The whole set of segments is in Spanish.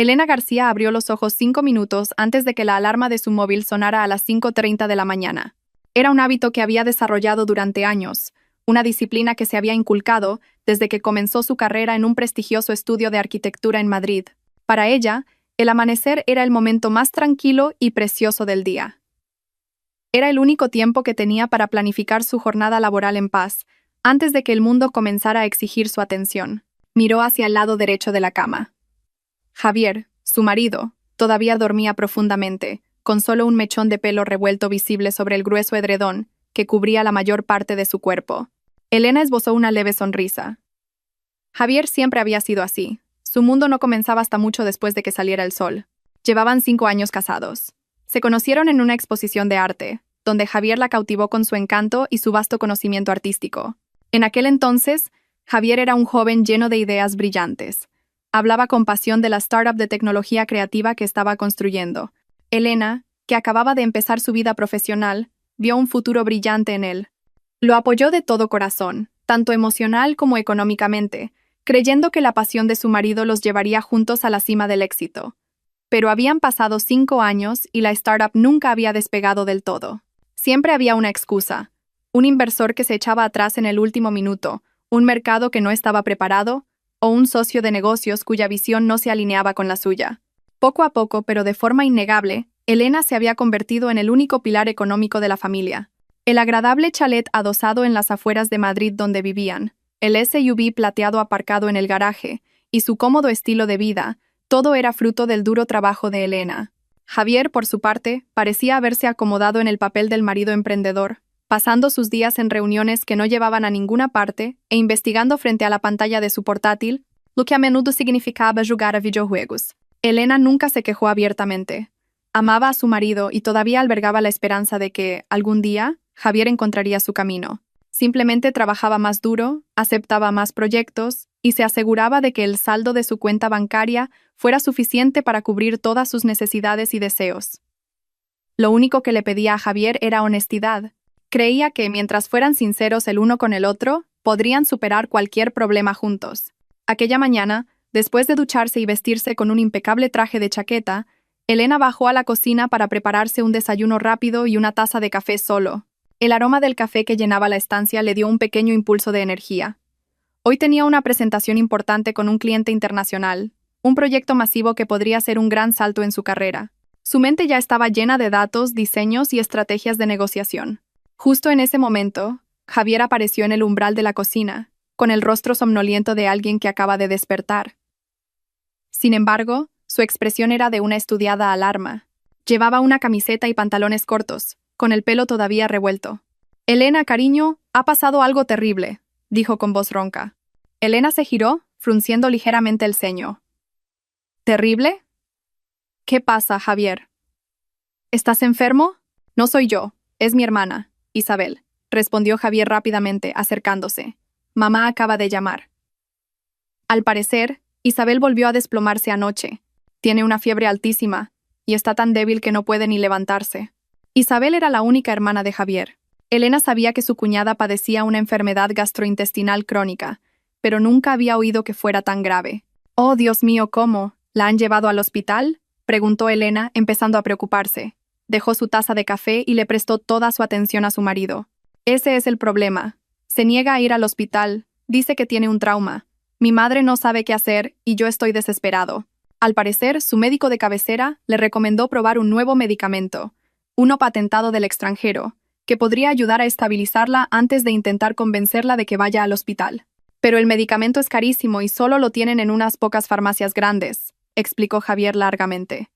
Elena García abrió los ojos 5 minutos antes de que la alarma de su móvil sonara a las 5:30 de la mañana. Era un hábito que había desarrollado durante años, una disciplina que se había inculcado desde que comenzó su carrera en un prestigioso estudio de arquitectura en Madrid. Para ella, el amanecer era el momento más tranquilo y precioso del día. Era el único tiempo que tenía para planificar su jornada laboral en paz, antes de que el mundo comenzara a exigir su atención. Miró hacia el lado derecho de la cama. Javier, su marido, todavía dormía profundamente, con solo un mechón de pelo revuelto visible sobre el grueso edredón que cubría la mayor parte de su cuerpo. Elena esbozó una leve sonrisa. Javier siempre había sido así. Su mundo no comenzaba hasta mucho después de que saliera el sol. Llevaban 5 años casados. Se conocieron en una exposición de arte, donde Javier la cautivó con su encanto y su vasto conocimiento artístico. En aquel entonces, Javier era un joven lleno de ideas brillantes. Hablaba con pasión de la startup de tecnología creativa que estaba construyendo. Elena, que acababa de empezar su vida profesional, vio un futuro brillante en él. Lo apoyó de todo corazón, tanto emocional como económicamente, creyendo que la pasión de su marido los llevaría juntos a la cima del éxito. Pero habían pasado 5 años y la startup nunca había despegado del todo. Siempre había una excusa: un inversor que se echaba atrás en el último minuto, un mercado que no estaba preparado, o un socio de negocios cuya visión no se alineaba con la suya. Poco a poco, pero de forma innegable, Elena se había convertido en el único pilar económico de la familia. El agradable chalet adosado en las afueras de Madrid donde vivían, el SUV plateado aparcado en el garaje, y su cómodo estilo de vida, todo era fruto del duro trabajo de Elena. Javier, por su parte, parecía haberse acomodado en el papel del marido emprendedor, pasando sus días en reuniones que no llevaban a ninguna parte e investigando frente a la pantalla de su portátil, lo que a menudo significaba jugar a videojuegos. Elena nunca se quejó abiertamente. Amaba a su marido y todavía albergaba la esperanza de que, algún día, Javier encontraría su camino. Simplemente trabajaba más duro, aceptaba más proyectos y se aseguraba de que el saldo de su cuenta bancaria fuera suficiente para cubrir todas sus necesidades y deseos. Lo único que le pedía a Javier era honestidad. Creía que, mientras fueran sinceros el uno con el otro, podrían superar cualquier problema juntos. Aquella mañana, después de ducharse y vestirse con un impecable traje de chaqueta, Elena bajó a la cocina para prepararse un desayuno rápido y una taza de café solo. El aroma del café que llenaba la estancia le dio un pequeño impulso de energía. Hoy tenía una presentación importante con un cliente internacional, un proyecto masivo que podría ser un gran salto en su carrera. Su mente ya estaba llena de datos, diseños y estrategias de negociación. Justo en ese momento, Javier apareció en el umbral de la cocina, con el rostro somnoliento de alguien que acaba de despertar. Sin embargo, su expresión era de una estudiada alarma. Llevaba una camiseta y pantalones cortos, con el pelo todavía revuelto. «Elena, cariño, ha pasado algo terrible», dijo con voz ronca. Elena se giró, frunciendo ligeramente el ceño. «¿Terrible? ¿Qué pasa, Javier? ¿Estás enfermo?» «No soy yo, es mi hermana, Isabel», respondió Javier rápidamente, acercándose. «Mamá acaba de llamar». Al parecer, Isabel volvió a desplomarse anoche. Tiene una fiebre altísima, y está tan débil que no puede ni levantarse. Isabel era la única hermana de Javier. Elena sabía que su cuñada padecía una enfermedad gastrointestinal crónica, pero nunca había oído que fuera tan grave. «Oh, Dios mío, ¿cómo? ¿La han llevado al hospital?», preguntó Elena, empezando a preocuparse. Dejó su taza de café y le prestó toda su atención a su marido. «Ese es el problema. Se niega a ir al hospital. Dice que tiene un trauma. Mi madre no sabe qué hacer y yo estoy desesperado». Al parecer, su médico de cabecera le recomendó probar un nuevo medicamento, uno patentado del extranjero, que podría ayudar a estabilizarla antes de intentar convencerla de que vaya al hospital. «Pero el medicamento es carísimo y solo lo tienen en unas pocas farmacias grandes», explicó Javier largamente.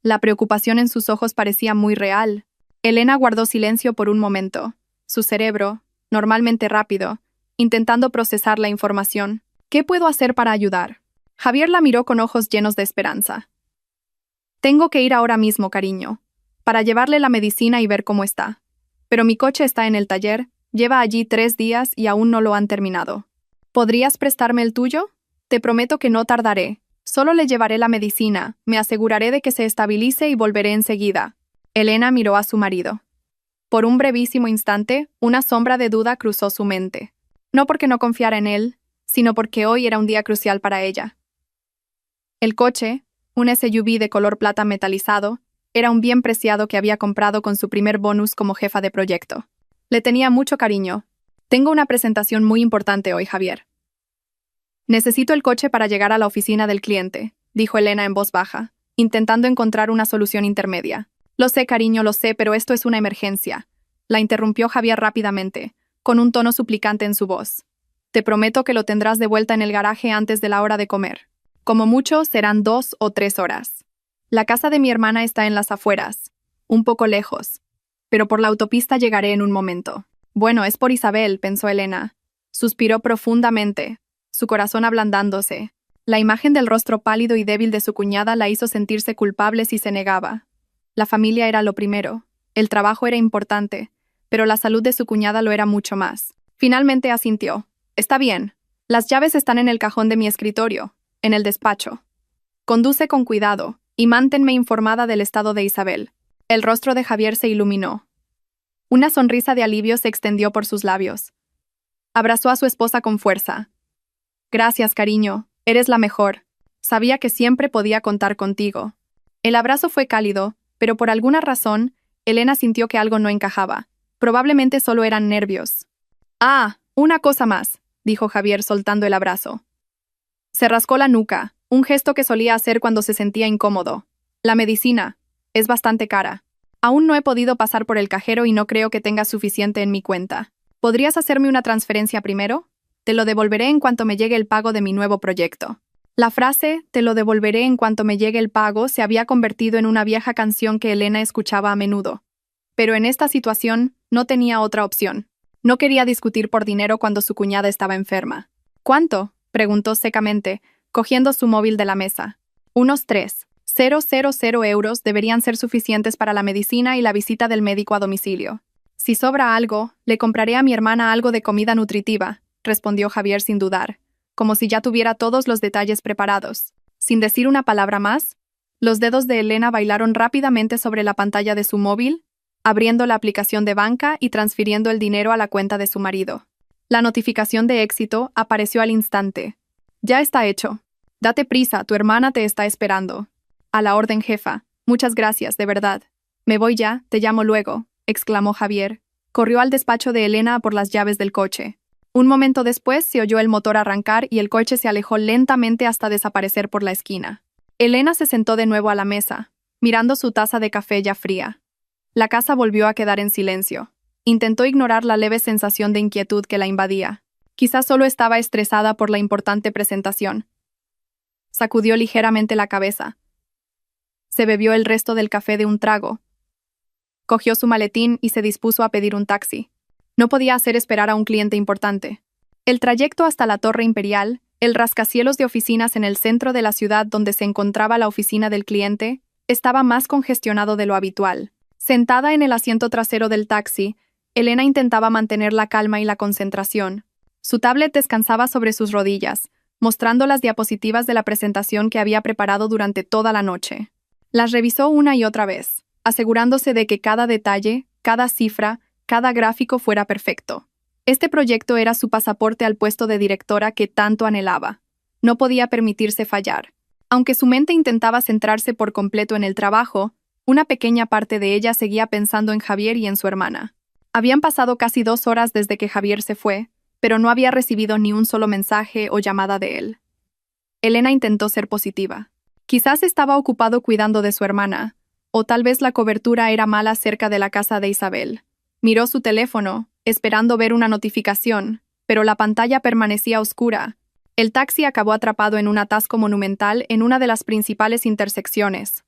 La preocupación en sus ojos parecía muy real. Elena guardó silencio por un momento. Su cerebro, normalmente rápido, intentando procesar la información. «¿Qué puedo hacer para ayudar?». Javier la miró con ojos llenos de esperanza. «Tengo que ir ahora mismo, cariño, para llevarle la medicina y ver cómo está. Pero mi coche está en el taller, lleva allí 3 días y aún no lo han terminado. ¿Podrías prestarme el tuyo? Te prometo que no tardaré. Solo le llevaré la medicina, me aseguraré de que se estabilice y volveré enseguida». Elena miró a su marido. Por un brevísimo instante, una sombra de duda cruzó su mente. No porque no confiara en él, sino porque hoy era un día crucial para ella. El coche, un SUV de color plata metalizado, era un bien preciado que había comprado con su primer bonus como jefa de proyecto. Le tenía mucho cariño. Tengo una presentación muy importante hoy, Javier. Necesito el coche para llegar a la oficina del cliente, dijo Elena en voz baja, intentando encontrar una solución intermedia. Lo sé, cariño, lo sé, pero esto es una emergencia. La interrumpió Javier rápidamente, con un tono suplicante en su voz. Te prometo que lo tendrás de vuelta en el garaje antes de la hora de comer. Como mucho, serán 2 o 3 horas. La casa de mi hermana está en las afueras, un poco lejos, pero por la autopista llegaré en un momento. Bueno, es por Isabel, pensó Elena. Suspiró profundamente, su corazón ablandándose. La imagen del rostro pálido y débil de su cuñada la hizo sentirse culpable si se negaba. La familia era lo primero, el trabajo era importante, pero la salud de su cuñada lo era mucho más. Finalmente asintió. Está bien. Las llaves están en el cajón de mi escritorio, en el despacho. Conduce con cuidado y manténme informada del estado de Isabel. El rostro de Javier se iluminó. Una sonrisa de alivio se extendió por sus labios. Abrazó a su esposa con fuerza. Gracias, cariño, eres la mejor. Sabía que siempre podía contar contigo. El abrazo fue cálido, pero por alguna razón, Elena sintió que algo no encajaba. Probablemente solo eran nervios. Ah, una cosa más, dijo Javier soltando el abrazo. Se rascó la nuca, un gesto que solía hacer cuando se sentía incómodo. La medicina es bastante cara. Aún no he podido pasar por el cajero y no creo que tenga suficiente en mi cuenta. ¿Podrías hacerme una transferencia primero? Te lo devolveré en cuanto me llegue el pago de mi nuevo proyecto. La frase, te lo devolveré en cuanto me llegue el pago, se había convertido en una vieja canción que Elena escuchaba a menudo. Pero en esta situación, no tenía otra opción. No quería discutir por dinero cuando su cuñada estaba enferma. ¿Cuánto?, preguntó secamente, cogiendo su móvil de la mesa. Unos 3,000 euros deberían ser suficientes para la medicina y la visita del médico a domicilio. Si sobra algo, le compraré a mi hermana algo de comida nutritiva, respondió Javier sin dudar, como si ya tuviera todos los detalles preparados. Sin decir una palabra más, los dedos de Elena bailaron rápidamente sobre la pantalla de su móvil, abriendo la aplicación de banca y transfiriendo el dinero a la cuenta de su marido. La notificación de éxito apareció al instante. Ya está hecho. Date prisa, tu hermana te está esperando. A la orden, jefa. Muchas gracias, de verdad. Me voy ya, te llamo luego, exclamó Javier. Corrió al despacho de Elena por las llaves del coche. Un momento después se oyó el motor arrancar y el coche se alejó lentamente hasta desaparecer por la esquina. Elena se sentó de nuevo a la mesa, mirando su taza de café ya fría. La casa volvió a quedar en silencio. Intentó ignorar la leve sensación de inquietud que la invadía. Quizás solo estaba estresada por la importante presentación. Sacudió ligeramente la cabeza. Se bebió el resto del café de un trago. Cogió su maletín y se dispuso a pedir un taxi. No podía hacer esperar a un cliente importante. El trayecto hasta la Torre Imperial, el rascacielos de oficinas en el centro de la ciudad donde se encontraba la oficina del cliente, estaba más congestionado de lo habitual. Sentada en el asiento trasero del taxi, Elena intentaba mantener la calma y la concentración. Su tablet descansaba sobre sus rodillas, mostrando las diapositivas de la presentación que había preparado durante toda la noche. Las revisó una y otra vez, asegurándose de que cada detalle, cada cifra, cada gráfico fuera perfecto. Este proyecto era su pasaporte al puesto de directora que tanto anhelaba. No podía permitirse fallar. Aunque su mente intentaba centrarse por completo en el trabajo, una pequeña parte de ella seguía pensando en Javier y en su hermana. Habían pasado casi 2 horas desde que Javier se fue, pero no había recibido ni un solo mensaje o llamada de él. Elena intentó ser positiva. Quizás estaba ocupado cuidando de su hermana, o tal vez la cobertura era mala cerca de la casa de Isabel. Miró su teléfono, esperando ver una notificación, pero la pantalla permanecía oscura. El taxi acabó atrapado en un atasco monumental en una de las principales intersecciones.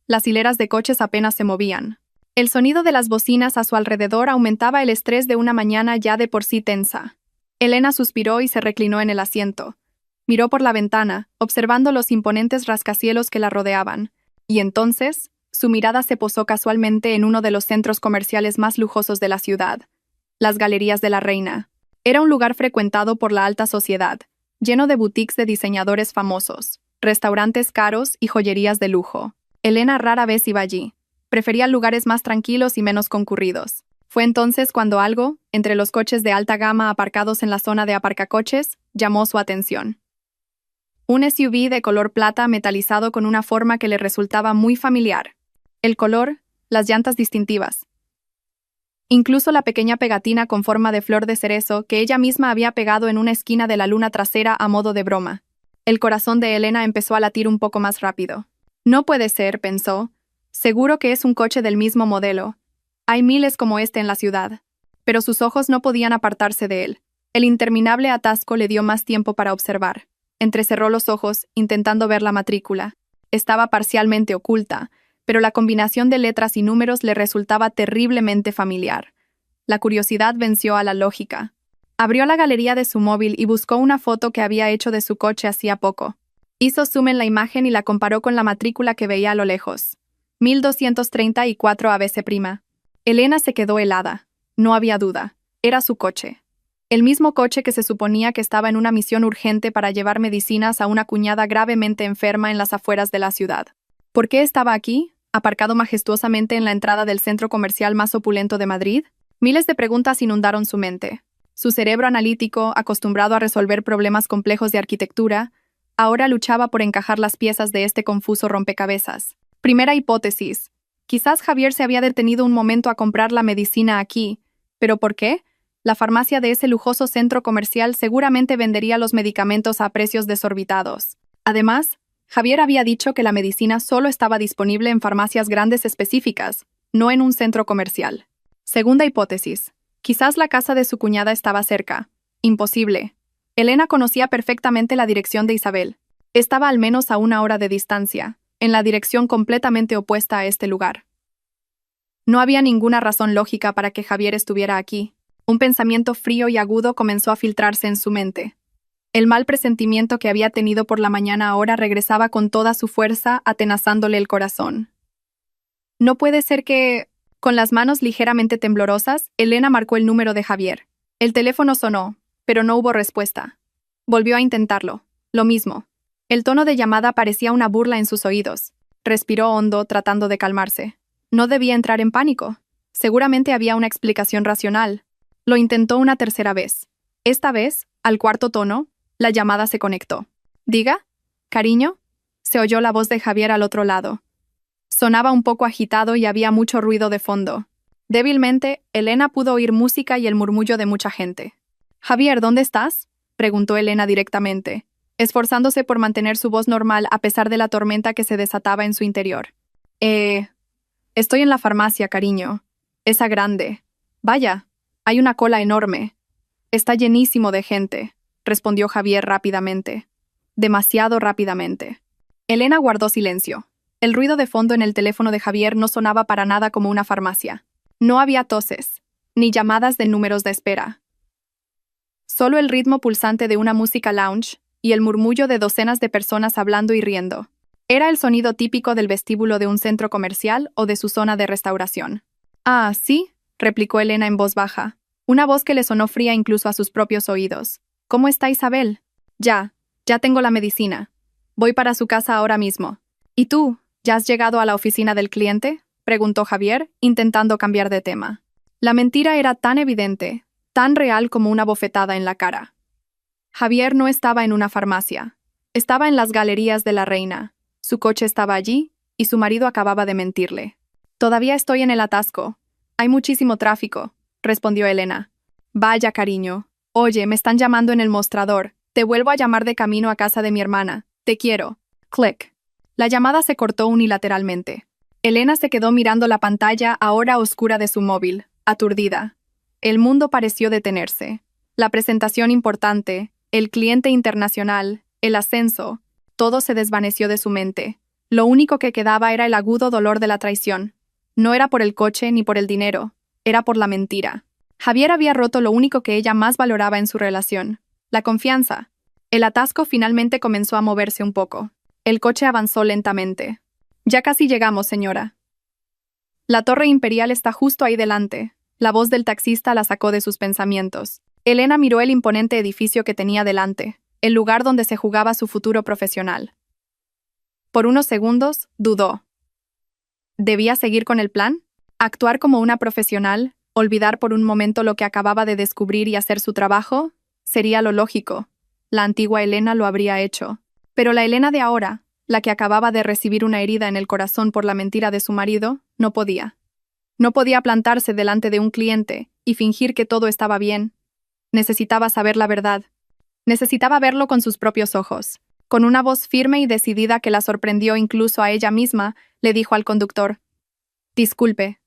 Las hileras de coches apenas se movían. El sonido de las bocinas a su alrededor aumentaba el estrés de una mañana ya de por sí tensa. Elena suspiró y se reclinó en el asiento. Miró por la ventana, observando los imponentes rascacielos que la rodeaban, y entonces, su mirada se posó casualmente en uno de los centros comerciales más lujosos de la ciudad, las Galerías de la Reina. Era un lugar frecuentado por la alta sociedad, lleno de boutiques de diseñadores famosos, restaurantes caros y joyerías de lujo. Elena rara vez iba allí. Prefería lugares más tranquilos y menos concurridos. Fue entonces cuando algo, entre los coches de alta gama aparcados en la zona de aparcacoches, llamó su atención. Un SUV de color plata metalizado con una forma que le resultaba muy familiar. El color, las llantas distintivas. Incluso la pequeña pegatina con forma de flor de cerezo que ella misma había pegado en una esquina de la luna trasera a modo de broma. El corazón de Elena empezó a latir un poco más rápido. No puede ser, pensó. Seguro que es un coche del mismo modelo. Hay miles como este en la ciudad. Pero sus ojos no podían apartarse de él. El interminable atasco le dio más tiempo para observar. Entrecerró los ojos, intentando ver la matrícula. Estaba parcialmente oculta, pero la combinación de letras y números le resultaba terriblemente familiar. La curiosidad venció a la lógica. Abrió la galería de su móvil y buscó una foto que había hecho de su coche hacía poco. Hizo zoom en la imagen y la comparó con la matrícula que veía a lo lejos. 1234 ABC'. Elena se quedó helada. No había duda. Era su coche. El mismo coche que se suponía que estaba en una misión urgente para llevar medicinas a una cuñada gravemente enferma en las afueras de la ciudad. ¿Por qué estaba aquí, aparcado majestuosamente en la entrada del centro comercial más opulento de Madrid? Miles de preguntas inundaron su mente. Su cerebro analítico, acostumbrado a resolver problemas complejos de arquitectura, ahora luchaba por encajar las piezas de este confuso rompecabezas. Primera hipótesis. Quizás Javier se había detenido un momento a comprar la medicina aquí. ¿Pero por qué? La farmacia de ese lujoso centro comercial seguramente vendería los medicamentos a precios desorbitados. Además, Javier había dicho que la medicina solo estaba disponible en farmacias grandes específicas, no en un centro comercial. Segunda hipótesis. Quizás la casa de su cuñada estaba cerca. Imposible. Elena conocía perfectamente la dirección de Isabel. Estaba al menos a 1 hora de distancia, en la dirección completamente opuesta a este lugar. No había ninguna razón lógica para que Javier estuviera aquí. Un pensamiento frío y agudo comenzó a filtrarse en su mente. El mal presentimiento que había tenido por la mañana ahora regresaba con toda su fuerza, atenazándole el corazón. No puede ser que... Con las manos ligeramente temblorosas, Elena marcó el número de Javier. El teléfono sonó, pero no hubo respuesta. Volvió a intentarlo. Lo mismo. El tono de llamada parecía una burla en sus oídos. Respiró hondo, tratando de calmarse. No debía entrar en pánico. Seguramente había una explicación racional. Lo intentó una tercera vez. Esta vez, al cuarto tono, la llamada se conectó. «Diga, cariño», se oyó la voz de Javier al otro lado. Sonaba un poco agitado y había mucho ruido de fondo. Débilmente, Elena pudo oír música y el murmullo de mucha gente. «Javier, ¿dónde estás?», preguntó Elena directamente, esforzándose por mantener su voz normal a pesar de la tormenta que se desataba en su interior. Estoy en la farmacia, cariño. Esa grande. Vaya, hay una cola enorme. Está llenísimo de gente», respondió Javier rápidamente. Demasiado rápidamente. Elena guardó silencio. El ruido de fondo en el teléfono de Javier no sonaba para nada como una farmacia. No había toses, ni llamadas de números de espera. Solo el ritmo pulsante de una música lounge y el murmullo de docenas de personas hablando y riendo. Era el sonido típico del vestíbulo de un centro comercial o de su zona de restauración. «Ah, sí», replicó Elena en voz baja, una voz que le sonó fría incluso a sus propios oídos. «¿Cómo está Isabel?» Ya tengo la medicina. Voy para su casa ahora mismo». «¿Y tú? ¿Ya has llegado a la oficina del cliente?», preguntó Javier, intentando cambiar de tema. La mentira era tan evidente, tan real como una bofetada en la cara. Javier no estaba en una farmacia. Estaba en las galerías de la Reina. Su coche estaba allí, y su marido acababa de mentirle. «Todavía estoy en el atasco. Hay muchísimo tráfico», respondió Elena. «Vaya, cariño. Oye, me están llamando en el mostrador. Te vuelvo a llamar de camino a casa de mi hermana. Te quiero». Clic. La llamada se cortó unilateralmente. Elena se quedó mirando la pantalla ahora oscura de su móvil, aturdida. El mundo pareció detenerse. La presentación importante, el cliente internacional, el ascenso, todo se desvaneció de su mente. Lo único que quedaba era el agudo dolor de la traición. No era por el coche ni por el dinero, era por la mentira. Javier había roto lo único que ella más valoraba en su relación, la confianza. El atasco finalmente comenzó a moverse un poco. El coche avanzó lentamente. «Ya casi llegamos, señora». «La Torre Imperial está justo ahí delante». La voz del taxista la sacó de sus pensamientos. Elena miró el imponente edificio que tenía delante, el lugar donde se jugaba su futuro profesional. Por unos segundos, dudó. ¿Debía seguir con el plan? ¿Actuar como una profesional? ¿Olvidar por un momento lo que acababa de descubrir y hacer su trabajo? Sería lo lógico. La antigua Elena lo habría hecho. Pero la Elena de ahora, la que acababa de recibir una herida en el corazón por la mentira de su marido, no podía. No podía plantarse delante de un cliente y fingir que todo estaba bien. Necesitaba saber la verdad. Necesitaba verlo con sus propios ojos. Con una voz firme y decidida que la sorprendió incluso a ella misma, le dijo al conductor: «Disculpe,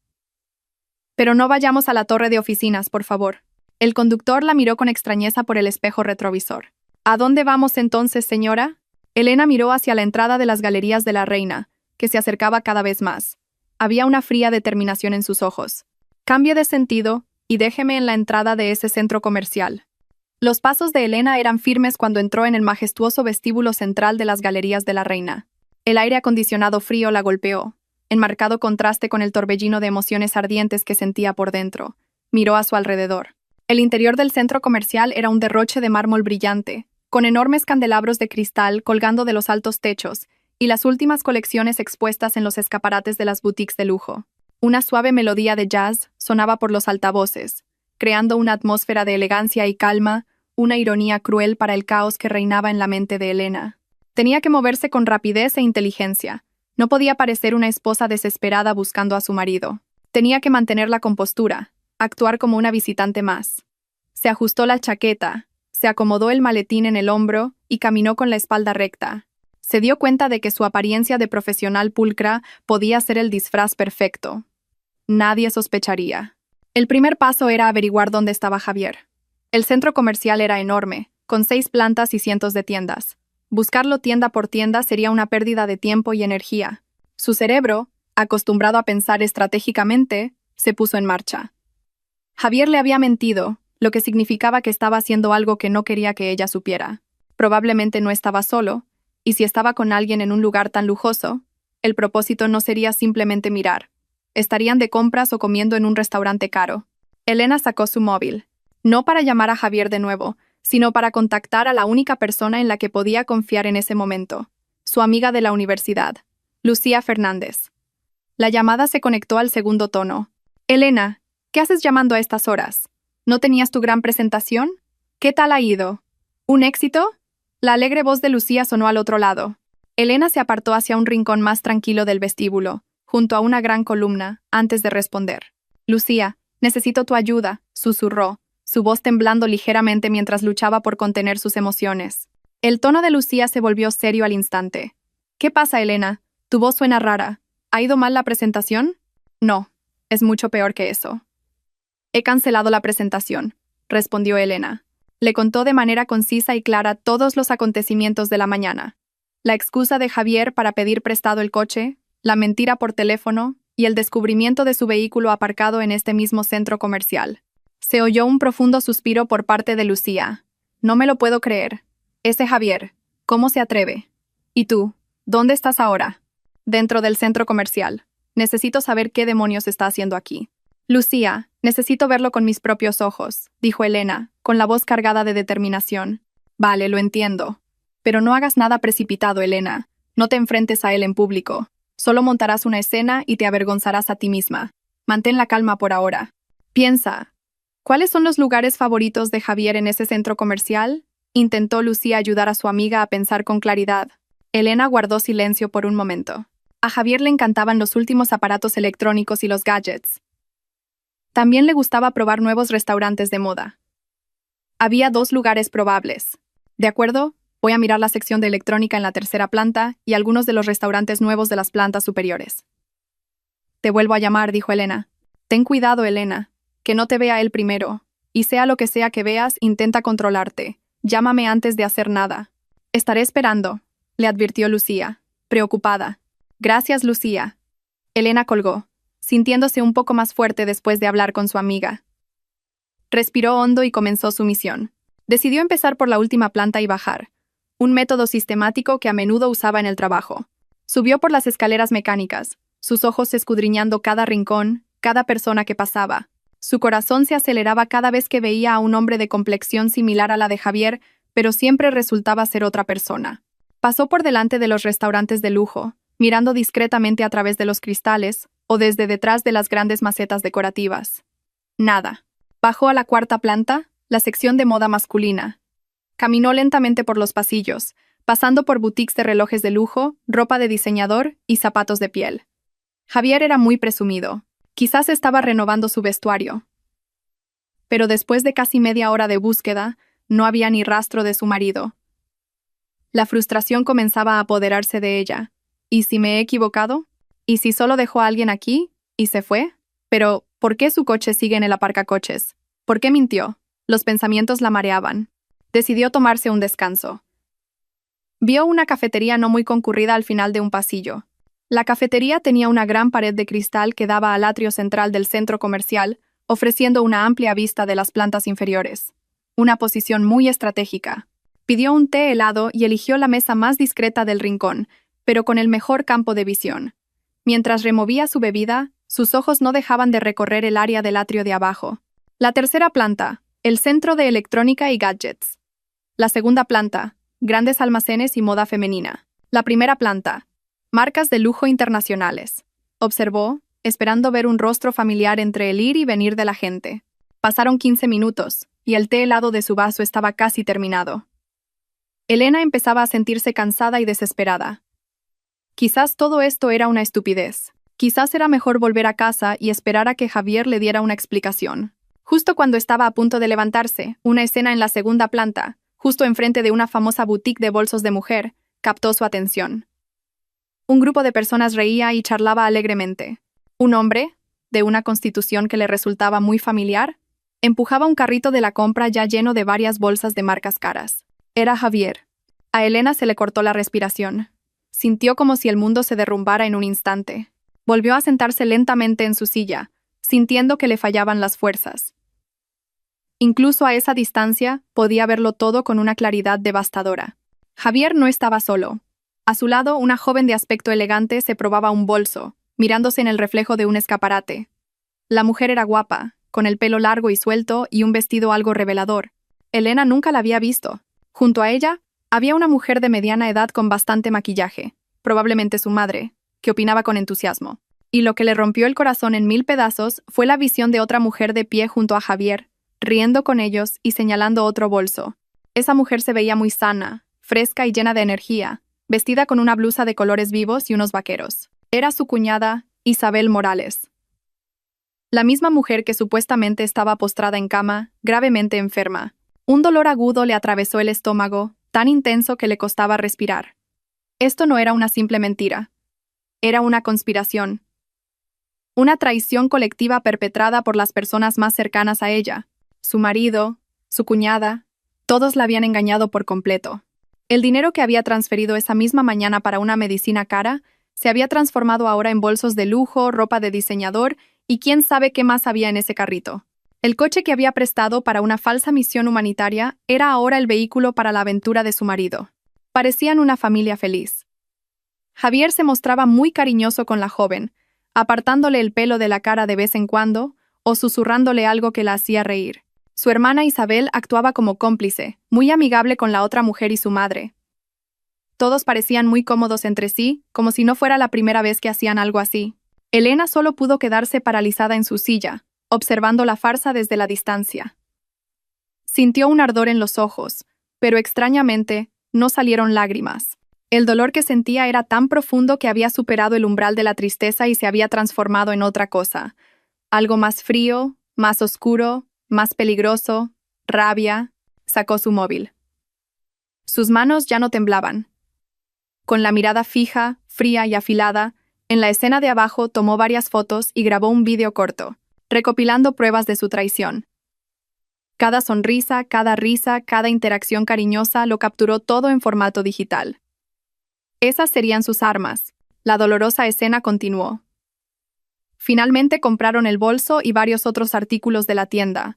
pero no vayamos a la torre de oficinas, por favor». El conductor la miró con extrañeza por el espejo retrovisor. «¿A dónde vamos entonces, señora?». Elena miró hacia la entrada de las galerías de la reina, que se acercaba cada vez más. Había una fría determinación en sus ojos. «Cambie de sentido y déjeme en la entrada de ese centro comercial». Los pasos de Elena eran firmes cuando entró en el majestuoso vestíbulo central de las galerías de la reina. El aire acondicionado frío la golpeó, en marcado contraste con el torbellino de emociones ardientes que sentía por dentro. Miró a su alrededor. El interior del centro comercial era un derroche de mármol brillante, con enormes candelabros de cristal colgando de los altos techos y las últimas colecciones expuestas en los escaparates de las boutiques de lujo. Una suave melodía de jazz sonaba por los altavoces, creando una atmósfera de elegancia y calma, una ironía cruel para el caos que reinaba en la mente de Elena. Tenía que moverse con rapidez e inteligencia. No podía parecer una esposa desesperada buscando a su marido. Tenía que mantener la compostura, actuar como una visitante más. Se ajustó la chaqueta, se acomodó el maletín en el hombro y caminó con la espalda recta. Se dio cuenta de que su apariencia de profesional pulcra podía ser el disfraz perfecto. Nadie sospecharía. El primer paso era averiguar dónde estaba Javier. El centro comercial era enorme, con 6 plantas y cientos de tiendas. Buscarlo tienda por tienda sería una pérdida de tiempo y energía. Su cerebro, acostumbrado a pensar estratégicamente, se puso en marcha. Javier le había mentido, lo que significaba que estaba haciendo algo que no quería que ella supiera. Probablemente no estaba solo, y si estaba con alguien en un lugar tan lujoso, el propósito no sería simplemente mirar. Estarían de compras o comiendo en un restaurante caro. Elena sacó su móvil. No para llamar a Javier de nuevo, sino para contactar a la única persona en la que podía confiar en ese momento, su amiga de la universidad, Lucía Fernández. La llamada se conectó al segundo tono. «Elena, ¿qué haces llamando a estas horas? ¿No tenías tu gran presentación? ¿Qué tal ha ido? ¿Un éxito?». La alegre voz de Lucía sonó al otro lado. Elena se apartó hacia un rincón más tranquilo del vestíbulo, junto a una gran columna, antes de responder. «Lucía, necesito tu ayuda», susurró, su voz temblando ligeramente mientras luchaba por contener sus emociones. El tono de Lucía se volvió serio al instante. «¿Qué pasa, Elena? Tu voz suena rara. ¿Ha ido mal la presentación?». «No, es mucho peor que eso». «He cancelado la presentación», respondió Elena. Le contó de manera concisa y clara todos los acontecimientos de la mañana. La excusa de Javier para pedir prestado el coche, la mentira por teléfono y el descubrimiento de su vehículo aparcado en este mismo centro comercial. Se oyó un profundo suspiro por parte de Lucía. «No me lo puedo creer. Ese Javier, ¿cómo se atreve? ¿Y tú? ¿Dónde estás ahora?» «Dentro del centro comercial. Necesito saber qué demonios está haciendo aquí». «Lucía, necesito verlo con mis propios ojos», dijo Elena, con la voz cargada de determinación. «Vale, lo entiendo. Pero no hagas nada precipitado, Elena. No te enfrentes a él en público. Solo montarás una escena y te avergonzarás a ti misma. Mantén la calma por ahora. Piensa. ¿Cuáles son los lugares favoritos de Javier en ese centro comercial?», intentó Lucía ayudar a su amiga a pensar con claridad. Elena guardó silencio por un momento. A Javier le encantaban los últimos aparatos electrónicos y los gadgets. También le gustaba probar nuevos restaurantes de moda. Había 2 lugares probables. «De acuerdo, voy a mirar la sección de electrónica en la 3ª planta y algunos de los restaurantes nuevos de las plantas superiores». «Te vuelvo a llamar», dijo Elena. «Ten cuidado, Elena. Que no te vea él primero. Y sea lo que sea que veas, intenta controlarte. Llámame antes de hacer nada». «Estaré esperando», le advirtió Lucía, preocupada. «Gracias, Lucía». Elena colgó, sintiéndose un poco más fuerte después de hablar con su amiga. Respiró hondo y comenzó su misión. Decidió empezar por la última planta y bajar, un método sistemático que a menudo usaba en el trabajo. Subió por las escaleras mecánicas, sus ojos escudriñando cada rincón, cada persona que pasaba. Su corazón se aceleraba cada vez que veía a un hombre de complexión similar a la de Javier, pero siempre resultaba ser otra persona. Pasó por delante de los restaurantes de lujo, mirando discretamente a través de los cristales o desde detrás de las grandes macetas decorativas. Nada. Bajó a la 4ª planta, la sección de moda masculina. Caminó lentamente por los pasillos, pasando por boutiques de relojes de lujo, ropa de diseñador y zapatos de piel. Javier era muy presumido. Quizás estaba renovando su vestuario. Pero después de casi media hora de búsqueda, no había ni rastro de su marido. La frustración comenzaba a apoderarse de ella. ¿Y si me he equivocado? ¿Y si solo dejó a alguien aquí y se fue? Pero, ¿por qué su coche sigue en el aparcacoches? ¿Por qué mintió? Los pensamientos la mareaban. Decidió tomarse un descanso. Vio una cafetería no muy concurrida al final de un pasillo. La cafetería tenía una gran pared de cristal que daba al atrio central del centro comercial, ofreciendo una amplia vista de las plantas inferiores. Una posición muy estratégica. Pidió un té helado y eligió la mesa más discreta del rincón, pero con el mejor campo de visión. Mientras removía su bebida, sus ojos no dejaban de recorrer el área del atrio de abajo. La tercera planta, el centro de electrónica y gadgets. La segunda planta, grandes almacenes y moda femenina. La primera planta, marcas de lujo internacionales. Observó, esperando ver un rostro familiar entre el ir y venir de la gente. Pasaron 15 minutos, y el té helado de su vaso estaba casi terminado. Elena empezaba a sentirse cansada y desesperada. Quizás todo esto era una estupidez. Quizás era mejor volver a casa y esperar a que Javier le diera una explicación. Justo cuando estaba a punto de levantarse, una escena en la segunda planta, justo enfrente de una famosa boutique de bolsos de mujer, captó su atención. Un grupo de personas reía y charlaba alegremente. Un hombre, de una constitución que le resultaba muy familiar, empujaba un carrito de la compra ya lleno de varias bolsas de marcas caras. Era Javier. A Elena se le cortó la respiración. Sintió como si el mundo se derrumbara en un instante. Volvió a sentarse lentamente en su silla, sintiendo que le fallaban las fuerzas. Incluso a esa distancia, podía verlo todo con una claridad devastadora. Javier no estaba solo. A su lado, una joven de aspecto elegante se probaba un bolso, mirándose en el reflejo de un escaparate. La mujer era guapa, con el pelo largo y suelto y un vestido algo revelador. Elena nunca la había visto. Junto a ella, había una mujer de mediana edad con bastante maquillaje, probablemente su madre, que opinaba con entusiasmo. Y lo que le rompió el corazón en 1000 pedazos fue la visión de otra mujer de pie junto a Javier, riendo con ellos y señalando otro bolso. Esa mujer se veía muy sana, fresca y llena de energía, vestida con una blusa de colores vivos y unos vaqueros. Era su cuñada, Isabel Morales. La misma mujer que supuestamente estaba postrada en cama, gravemente enferma. Un dolor agudo le atravesó el estómago, tan intenso que le costaba respirar. Esto no era una simple mentira. Era una conspiración. Una traición colectiva perpetrada por las personas más cercanas a ella. Su marido, su cuñada, todos la habían engañado por completo. El dinero que había transferido esa misma mañana para una medicina cara se había transformado ahora en bolsos de lujo, ropa de diseñador y quién sabe qué más había en ese carrito. El coche que había prestado para una falsa misión humanitaria era ahora el vehículo para la aventura de su marido. Parecían una familia feliz. Javier se mostraba muy cariñoso con la joven, apartándole el pelo de la cara de vez en cuando o susurrándole algo que la hacía reír. Su hermana Isabel actuaba como cómplice, muy amigable con la otra mujer y su madre. Todos parecían muy cómodos entre sí, como si no fuera la primera vez que hacían algo así. Elena solo pudo quedarse paralizada en su silla, observando la farsa desde la distancia. Sintió un ardor en los ojos, pero extrañamente, no salieron lágrimas. El dolor que sentía era tan profundo que había superado el umbral de la tristeza y se había transformado en otra cosa. Algo más frío, más oscuro, más peligroso, rabia. Sacó su móvil. Sus manos ya no temblaban. Con la mirada fija, fría y afilada, en la escena de abajo tomó varias fotos y grabó un vídeo corto, recopilando pruebas de su traición. Cada sonrisa, cada risa, cada interacción cariñosa lo capturó todo en formato digital. Esas serían sus armas. La dolorosa escena continuó. Finalmente compraron el bolso y varios otros artículos de la tienda.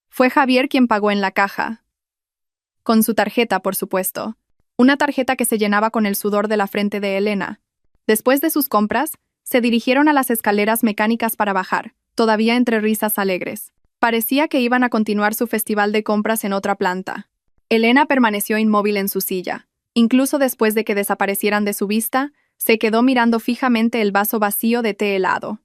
Fue Javier quien pagó en la caja. Con su tarjeta, por supuesto. Una tarjeta que se llenaba con el sudor de la frente de Elena. Después de sus compras, se dirigieron a las escaleras mecánicas para bajar, todavía entre risas alegres. Parecía que iban a continuar su festival de compras en otra planta. Elena permaneció inmóvil en su silla. Incluso después de que desaparecieran de su vista, se quedó mirando fijamente el vaso vacío de té helado.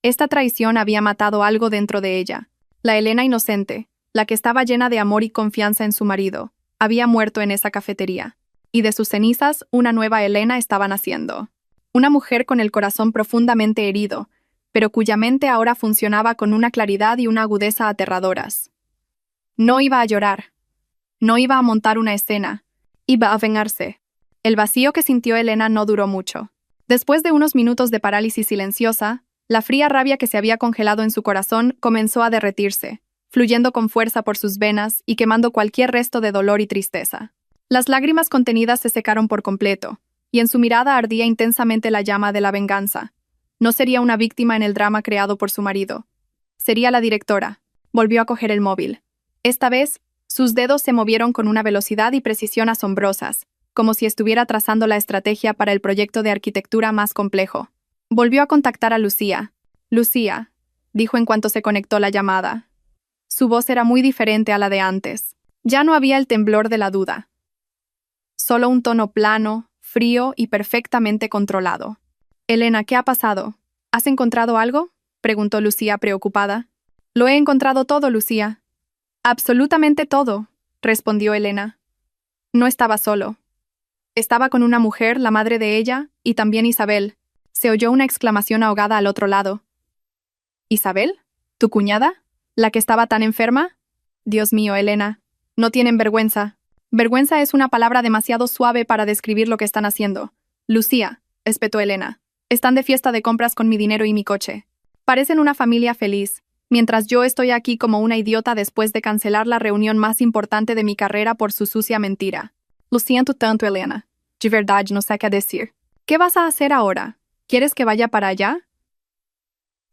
Esta traición había matado algo dentro de ella. La Elena inocente, la que estaba llena de amor y confianza en su marido, había muerto en esa cafetería. y de sus cenizas una nueva Elena estaba naciendo. Una mujer con el corazón profundamente herido, pero cuya mente ahora funcionaba con una claridad y una agudeza aterradoras. No iba a llorar. No iba a montar una escena. Iba a vengarse. El vacío que sintió Elena no duró mucho. Después de unos minutos de parálisis silenciosa, la fría rabia que se había congelado en su corazón comenzó a derretirse, fluyendo con fuerza por sus venas y quemando cualquier resto de dolor y tristeza. Las lágrimas contenidas se secaron por completo, y en su mirada ardía intensamente la llama de la venganza. No sería una víctima en el drama creado por su marido. Sería la directora. Volvió a coger el móvil. Esta vez, sus dedos se movieron con una velocidad y precisión asombrosas, como si estuviera trazando la estrategia para el proyecto de arquitectura más complejo. Volvió a contactar a Lucía. «Lucía», dijo en cuanto se conectó la llamada. Su voz era muy diferente a la de antes. Ya no había el temblor de la duda. Solo un tono plano, frío y perfectamente controlado. «Elena, ¿qué ha pasado? ¿Has encontrado algo?», preguntó Lucía preocupada. «Lo he encontrado todo, Lucía». «Absolutamente todo», respondió Elena. No estaba solo. Estaba con una mujer, la madre de ella, y también Isabel. Se oyó una exclamación ahogada al otro lado. «¿Isabel? ¿Tu cuñada? ¿La que estaba tan enferma?» «Dios mío, Elena. No tienen vergüenza». «Vergüenza es una palabra demasiado suave para describir lo que están haciendo». «Lucía», espetó Elena. «Están de fiesta de compras con mi dinero y mi coche. Parecen una familia feliz, mientras yo estoy aquí como una idiota después de cancelar la reunión más importante de mi carrera por su sucia mentira». «Lo siento tanto, Elena. De verdad no sé qué decir». «¿Qué vas a hacer ahora? ¿Quieres que vaya para allá?»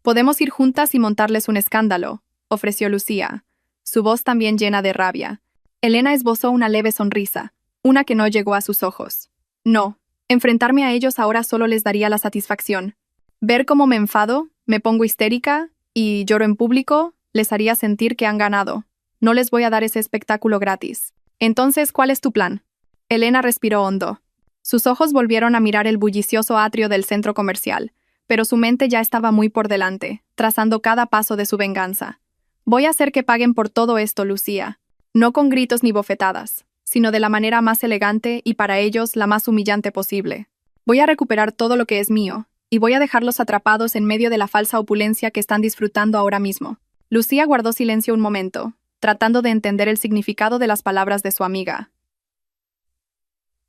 «Podemos ir juntas y montarles un escándalo», ofreció Lucía, su voz también llena de rabia. Elena esbozó una leve sonrisa, una que no llegó a sus ojos. «No, enfrentarme a ellos ahora solo les daría la satisfacción. Ver cómo me enfado, me pongo histérica y lloro en público, les haría sentir que han ganado. No les voy a dar ese espectáculo gratis. Entonces, ¿cuál es tu plan?» Elena respiró hondo. Sus ojos volvieron a mirar el bullicioso atrio del centro comercial, pero su mente ya estaba muy por delante, trazando cada paso de su venganza. «Voy a hacer que paguen por todo esto, Lucía. No con gritos ni bofetadas, sino de la manera más elegante y para ellos la más humillante posible. Voy a recuperar todo lo que es mío, y voy a dejarlos atrapados en medio de la falsa opulencia que están disfrutando ahora mismo». Lucía guardó silencio un momento, tratando de entender el significado de las palabras de su amiga.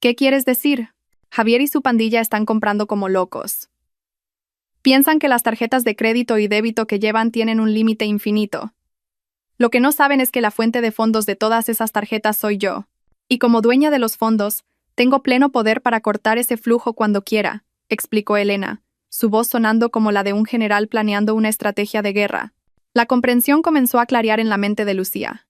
«¿Qué quieres decir? Javier y su pandilla están comprando como locos. Piensan que las tarjetas de crédito y débito que llevan tienen un límite infinito. Lo que no saben es que la fuente de fondos de todas esas tarjetas soy yo. Y como dueña de los fondos, tengo pleno poder para cortar ese flujo cuando quiera», explicó Elena, su voz sonando como la de un general planeando una estrategia de guerra. La comprensión comenzó a clarear en la mente de Lucía.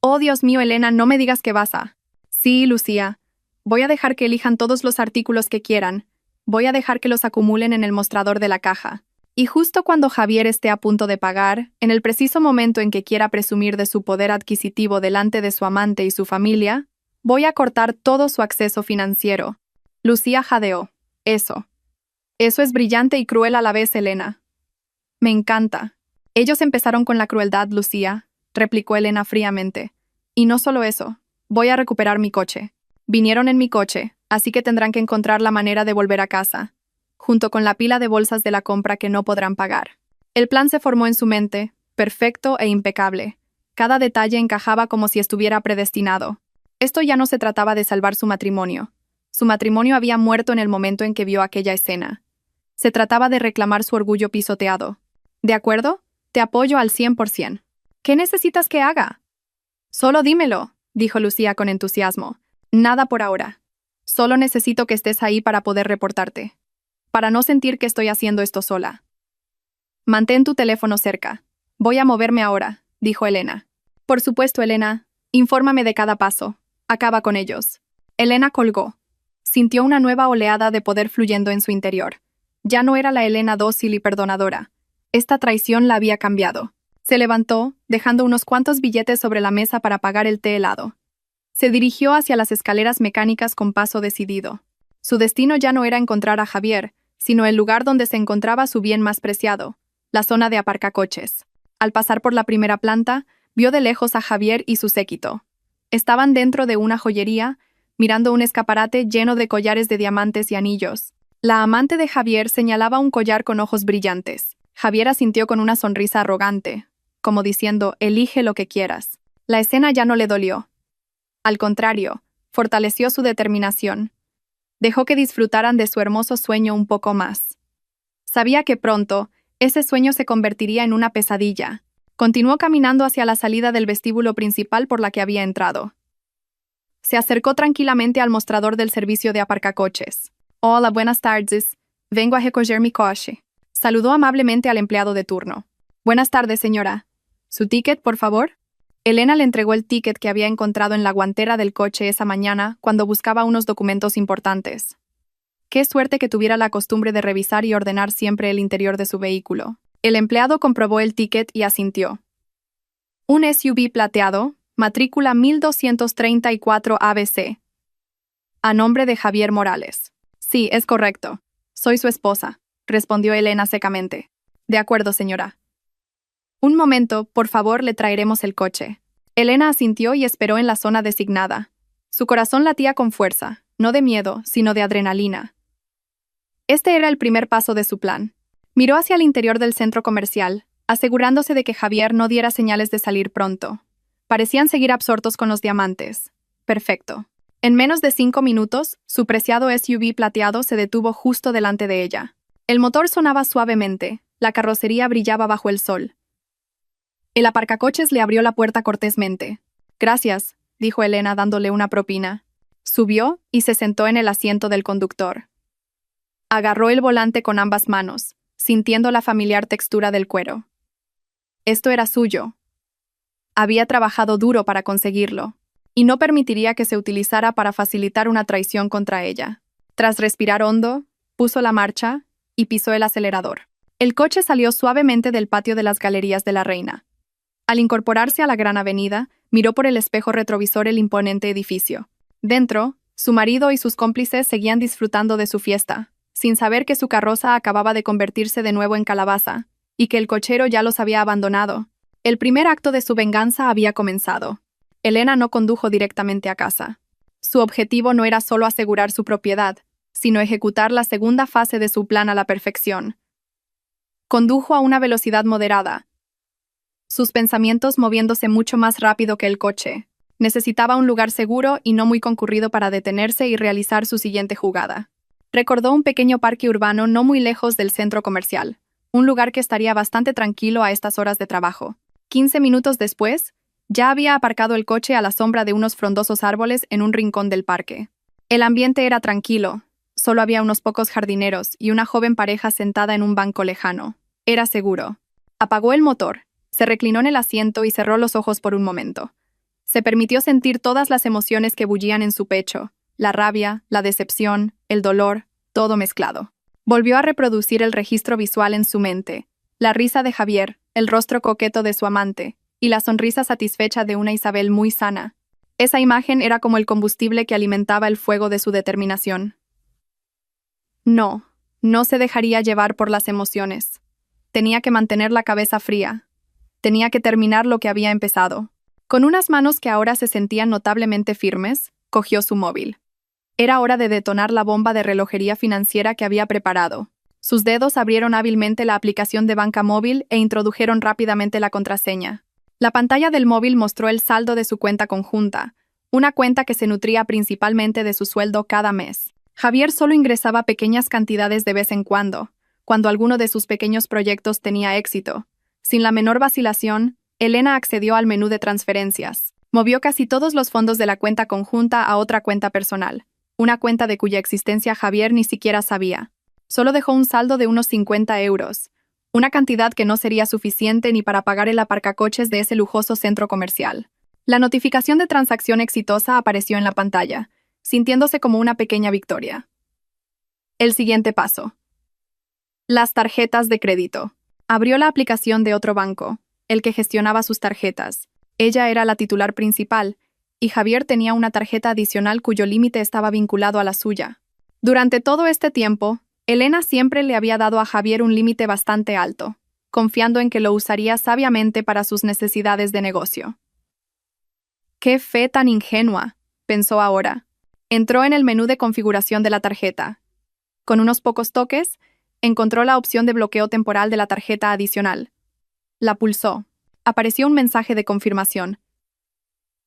«Oh, Dios mío, Elena, no me digas que vas a...» «Sí, Lucía. Voy a dejar que elijan todos los artículos que quieran. Voy a dejar que los acumulen en el mostrador de la caja. Y justo cuando Javier esté a punto de pagar, en el preciso momento en que quiera presumir de su poder adquisitivo delante de su amante y su familia, voy a cortar todo su acceso financiero». Lucía jadeó. Eso es brillante y cruel a la vez, Elena. «Me encanta». «Ellos empezaron con la crueldad, Lucía», replicó Elena fríamente. «Y no solo eso, voy a recuperar mi coche. Vinieron en mi coche, así que tendrán que encontrar la manera de volver a casa, junto con la pila de bolsas de la compra que no podrán pagar». El plan se formó en su mente, perfecto e impecable. Cada detalle encajaba como si estuviera predestinado. Esto ya no se trataba de salvar su matrimonio. Su matrimonio había muerto en el momento en que vio aquella escena. Se trataba de reclamar su orgullo pisoteado. «¿De acuerdo? Te apoyo al 100%. ¿Qué necesitas que haga?» «Solo dímelo», dijo Lucía con entusiasmo. «Nada por ahora. Solo necesito que estés ahí para poder reportarte. Para no sentir que estoy haciendo esto sola. Mantén tu teléfono cerca. Voy a moverme ahora», dijo Elena. «Por supuesto, Elena. Infórmame de cada paso. Acaba con ellos». Elena colgó. Sintió una nueva oleada de poder fluyendo en su interior. Ya no era la Elena dócil y perdonadora. Esta traición la había cambiado. Se levantó, dejando unos cuantos billetes sobre la mesa para pagar el té helado. Se dirigió hacia las escaleras mecánicas con paso decidido. Su destino ya no era encontrar a Javier, sino el lugar donde se encontraba su bien más preciado, la zona de aparcacoches. Al pasar por la primera planta, vio de lejos a Javier y su séquito. Estaban dentro de una joyería, mirando un escaparate lleno de collares de diamantes y anillos. La amante de Javier señalaba un collar con ojos brillantes. Javier asintió con una sonrisa arrogante, como diciendo, elige lo que quieras. La escena ya no le dolió. Al contrario, fortaleció su determinación. Dejó que disfrutaran de su hermoso sueño un poco más. Sabía que pronto, ese sueño se convertiría en una pesadilla. Continuó caminando hacia la salida del vestíbulo principal por la que había entrado. Se acercó tranquilamente al mostrador del servicio de aparcacoches. Hola, buenas tardes. Vengo a recoger mi coche. Saludó amablemente al empleado de turno. Buenas tardes, señora. ¿Su ticket, por favor? Elena le entregó el ticket que había encontrado en la guantera del coche esa mañana cuando buscaba unos documentos importantes. Qué suerte que tuviera la costumbre de revisar y ordenar siempre el interior de su vehículo. El empleado comprobó el ticket y asintió. Un SUV plateado, matrícula 1234 ABC. A nombre de Javier Morales. Sí, es correcto. Soy su esposa, respondió Elena secamente. De acuerdo, señora. Un momento, por favor, le traeremos el coche. Elena asintió y esperó en la zona designada. Su corazón latía con fuerza, no de miedo, sino de adrenalina. Este era el primer paso de su plan. Miró hacia el interior del centro comercial, asegurándose de que Javier no diera señales de salir pronto. Parecían seguir absortos con los diamantes. Perfecto. En menos de 5 minutos, su preciado SUV plateado se detuvo justo delante de ella. El motor sonaba suavemente, la carrocería brillaba bajo el sol. El aparcacoches le abrió la puerta cortésmente. Gracias, dijo Elena dándole una propina. Subió y se sentó en el asiento del conductor. Agarró el volante con ambas manos, sintiendo la familiar textura del cuero. Esto era suyo. Había trabajado duro para conseguirlo, y no permitiría que se utilizara para facilitar una traición contra ella. Tras respirar hondo, puso la marcha y pisó el acelerador. El coche salió suavemente del patio de las Galerías de la Reina. Al incorporarse a la gran avenida, miró por el espejo retrovisor el imponente edificio. Dentro, su marido y sus cómplices seguían disfrutando de su fiesta, sin saber que su carroza acababa de convertirse de nuevo en calabaza, y que el cochero ya los había abandonado. El primer acto de su venganza había comenzado. Elena no condujo directamente a casa. Su objetivo no era solo asegurar su propiedad, sino ejecutar la segunda fase de su plan a la perfección. Condujo a una velocidad moderada, sus pensamientos moviéndose mucho más rápido que el coche. Necesitaba un lugar seguro y no muy concurrido para detenerse y realizar su siguiente jugada. Recordó un pequeño parque urbano no muy lejos del centro comercial, un lugar que estaría bastante tranquilo a estas horas de trabajo. 15 minutos después, ya había aparcado el coche a la sombra de unos frondosos árboles en un rincón del parque. El ambiente era tranquilo, solo había unos pocos jardineros y una joven pareja sentada en un banco lejano. Era seguro. Apagó el motor, se reclinó en el asiento y cerró los ojos por un momento. Se permitió sentir todas las emociones que bullían en su pecho, la rabia, la decepción, el dolor, todo mezclado. Volvió a reproducir el registro visual en su mente, la risa de Javier, el rostro coqueto de su amante, y la sonrisa satisfecha de una Isabel muy sana. Esa imagen era como el combustible que alimentaba el fuego de su determinación. No se dejaría llevar por las emociones. Tenía que mantener la cabeza fría. Tenía que terminar lo que había empezado. Con unas manos que ahora se sentían notablemente firmes, cogió su móvil. Era hora de detonar la bomba de relojería financiera que había preparado. Sus dedos abrieron hábilmente la aplicación de banca móvil e introdujeron rápidamente la contraseña. La pantalla del móvil mostró el saldo de su cuenta conjunta, una cuenta que se nutría principalmente de su sueldo cada mes. Javier solo ingresaba pequeñas cantidades de vez en cuando alguno de sus pequeños proyectos tenía éxito. Sin la menor vacilación, Elena accedió al menú de transferencias. Movió casi todos los fondos de la cuenta conjunta a otra cuenta personal, una cuenta de cuya existencia Javier ni siquiera sabía. Solo dejó un saldo de unos 50 euros, una cantidad que no sería suficiente ni para pagar el aparcacoches de ese lujoso centro comercial. La notificación de transacción exitosa apareció en la pantalla, sintiéndose como una pequeña victoria. El siguiente paso. Las tarjetas de crédito. Abrió la aplicación de otro banco, el que gestionaba sus tarjetas. Ella era la titular principal, y Javier tenía una tarjeta adicional cuyo límite estaba vinculado a la suya. Durante todo este tiempo, Elena siempre le había dado a Javier un límite bastante alto, confiando en que lo usaría sabiamente para sus necesidades de negocio. «¡Qué fe tan ingenua!», pensó ahora. Entró en el menú de configuración de la tarjeta. Con unos pocos toques, encontró la opción de bloqueo temporal de la tarjeta adicional. La pulsó. Apareció un mensaje de confirmación.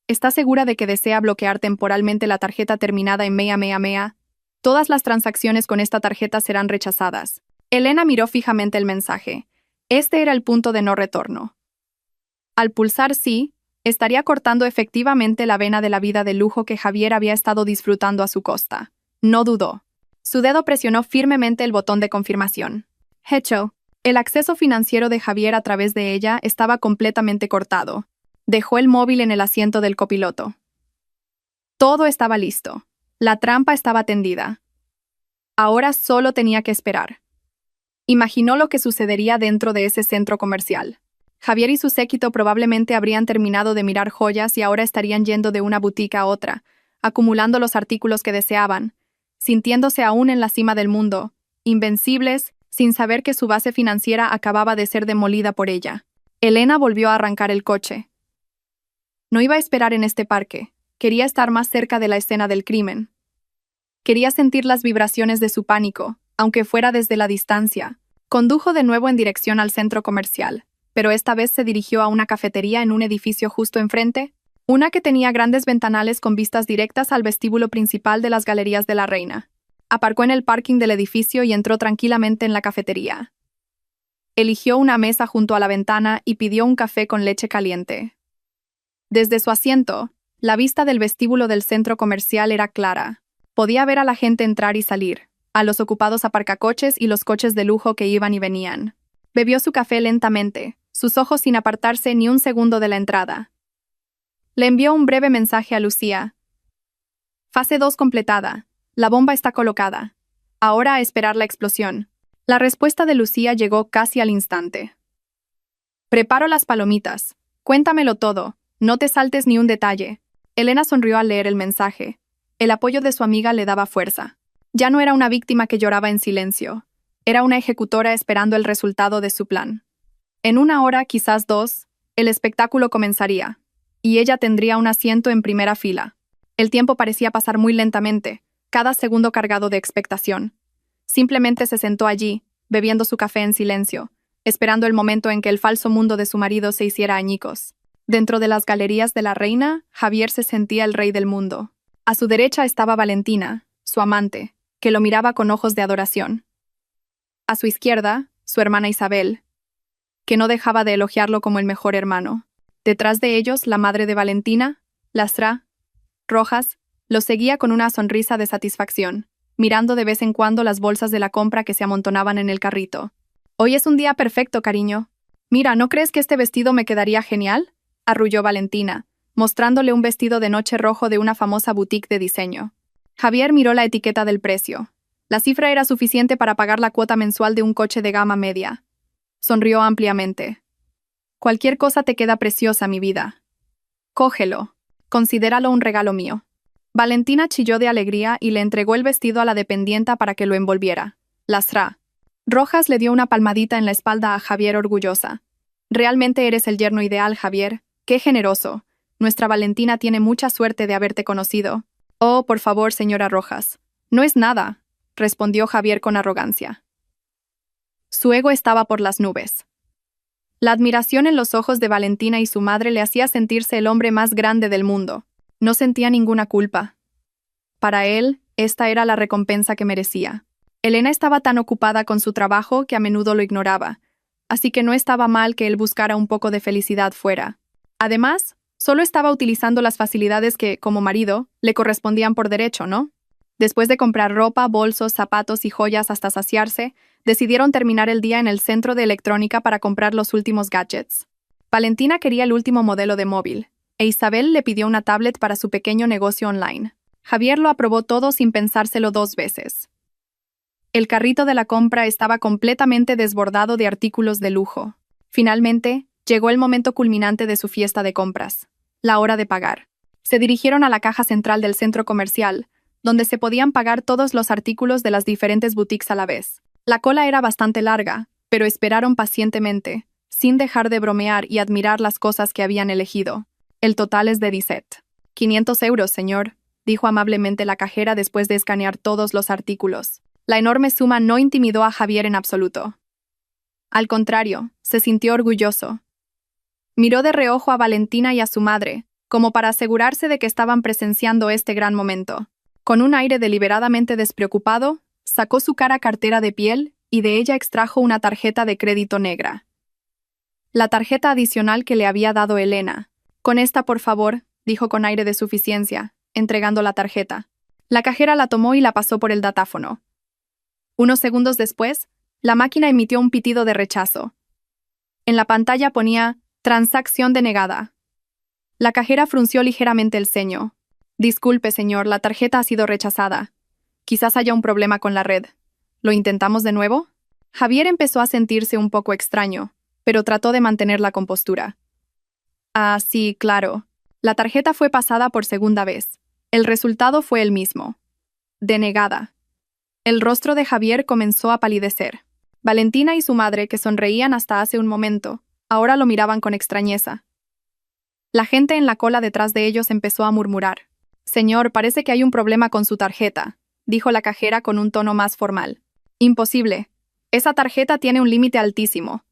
¿Está segura de que desea bloquear temporalmente la tarjeta terminada en mea mea mea? Todas las transacciones con esta tarjeta serán rechazadas. Elena miró fijamente el mensaje. Este era el punto de no retorno. Al pulsar sí, estaría cortando efectivamente la vena de la vida de lujo que Javier había estado disfrutando a su costa. No dudó. Su dedo presionó firmemente el botón de confirmación. Hecho. El acceso financiero de Javier a través de ella estaba completamente cortado. Dejó el móvil en el asiento del copiloto. Todo estaba listo. La trampa estaba tendida. Ahora solo tenía que esperar. Imaginó lo que sucedería dentro de ese centro comercial. Javier y su séquito probablemente habrían terminado de mirar joyas y ahora estarían yendo de una boutique a otra, acumulando los artículos que deseaban, sintiéndose aún en la cima del mundo, invencibles, sin saber que su base financiera acababa de ser demolida por ella. Elena volvió a arrancar el coche. No iba a esperar en este parque. Quería estar más cerca de la escena del crimen. Quería sentir las vibraciones de su pánico, aunque fuera desde la distancia. Condujo de nuevo en dirección al centro comercial, pero esta vez se dirigió a una cafetería en un edificio justo enfrente, una que tenía grandes ventanales con vistas directas al vestíbulo principal de las Galerías de la Reina. Aparcó en el parking del edificio y entró tranquilamente en la cafetería. Eligió una mesa junto a la ventana y pidió un café con leche caliente. Desde su asiento, la vista del vestíbulo del centro comercial era clara. Podía ver a la gente entrar y salir, a los ocupados aparcacoches y los coches de lujo que iban y venían. Bebió su café lentamente, sus ojos sin apartarse ni un segundo de la entrada. Le envió un breve mensaje a Lucía. Fase 2 completada. La bomba está colocada. Ahora a esperar la explosión. La respuesta de Lucía llegó casi al instante. Preparo las palomitas. Cuéntamelo todo. No te saltes ni un detalle. Elena sonrió al leer el mensaje. El apoyo de su amiga le daba fuerza. Ya no era una víctima que lloraba en silencio. Era una ejecutora esperando el resultado de su plan. En 1 hora, quizás 2, el espectáculo comenzaría, y ella tendría un asiento en primera fila. El tiempo parecía pasar muy lentamente, cada segundo cargado de expectación. Simplemente se sentó allí, bebiendo su café en silencio, esperando el momento en que el falso mundo de su marido se hiciera añicos. Dentro de las Galerías de la Reina, Javier se sentía el rey del mundo. A su derecha estaba Valentina, su amante, que lo miraba con ojos de adoración. A su izquierda, su hermana Isabel, que no dejaba de elogiarlo como el mejor hermano. Detrás de ellos, la madre de Valentina, Lastra, Rojas, lo seguía con una sonrisa de satisfacción, mirando de vez en cuando las bolsas de la compra que se amontonaban en el carrito. «Hoy es un día perfecto, cariño. Mira, ¿no crees que este vestido me quedaría genial?», arrulló Valentina, mostrándole un vestido de noche rojo de una famosa boutique de diseño. Javier miró la etiqueta del precio. La cifra era suficiente para pagar la cuota mensual de un coche de gama media. Sonrió ampliamente. «Cualquier cosa te queda preciosa, mi vida. Cógelo. Considéralo un regalo mío». Valentina chilló de alegría y le entregó el vestido a la dependienta para que lo envolviera. Lastra. Rojas le dio una palmadita en la espalda a Javier orgullosa. «Realmente eres el yerno ideal, Javier. ¡Qué generoso! Nuestra Valentina tiene mucha suerte de haberte conocido». «Oh, por favor, señora Rojas. No es nada», respondió Javier con arrogancia. Su ego estaba por las nubes. La admiración en los ojos de Valentina y su madre le hacía sentirse el hombre más grande del mundo. No sentía ninguna culpa. Para él, esta era la recompensa que merecía. Elena estaba tan ocupada con su trabajo que a menudo lo ignoraba, así que no estaba mal que él buscara un poco de felicidad fuera. Además, solo estaba utilizando las facilidades que, como marido, le correspondían por derecho, ¿no? Después de comprar ropa, bolsos, zapatos y joyas hasta saciarse, decidieron terminar el día en el centro de electrónica para comprar los últimos gadgets. Valentina quería el último modelo de móvil, e Isabel le pidió una tablet para su pequeño negocio online. Javier lo aprobó todo sin pensárselo 2 veces. El carrito de la compra estaba completamente desbordado de artículos de lujo. Finalmente, llegó el momento culminante de su fiesta de compras, la hora de pagar. Se dirigieron a la caja central del centro comercial, donde se podían pagar todos los artículos de las diferentes boutiques a la vez. La cola era bastante larga, pero esperaron pacientemente, sin dejar de bromear y admirar las cosas que habían elegido. «El total es de 17. 500 euros, señor». dijo amablemente la cajera después de escanear todos los artículos. La enorme suma no intimidó a Javier en absoluto. Al contrario, se sintió orgulloso. Miró de reojo a Valentina y a su madre, como para asegurarse de que estaban presenciando este gran momento. Con un aire deliberadamente despreocupado, sacó su cara cartera de piel y de ella extrajo una tarjeta de crédito negra. La tarjeta adicional que le había dado Elena. «Con esta, por favor», dijo con aire de suficiencia, entregando la tarjeta. La cajera la tomó y la pasó por el datáfono. Unos segundos después, la máquina emitió un pitido de rechazo. En la pantalla ponía «Transacción denegada». La cajera frunció ligeramente el ceño. «Disculpe, señor, la tarjeta ha sido rechazada. Quizás haya un problema con la red. ¿Lo intentamos de nuevo?» Javier empezó a sentirse un poco extraño, pero trató de mantener la compostura. «Ah, sí, claro. La tarjeta fue pasada por segunda vez. El resultado fue el mismo. Denegada». El rostro de Javier comenzó a palidecer. Valentina y su madre, que sonreían hasta hace un momento, ahora lo miraban con extrañeza. La gente en la cola detrás de ellos empezó a murmurar. «Señor, parece que hay un problema con su tarjeta», dijo la cajera con un tono más formal. «Imposible. Esa tarjeta tiene un límite altísimo».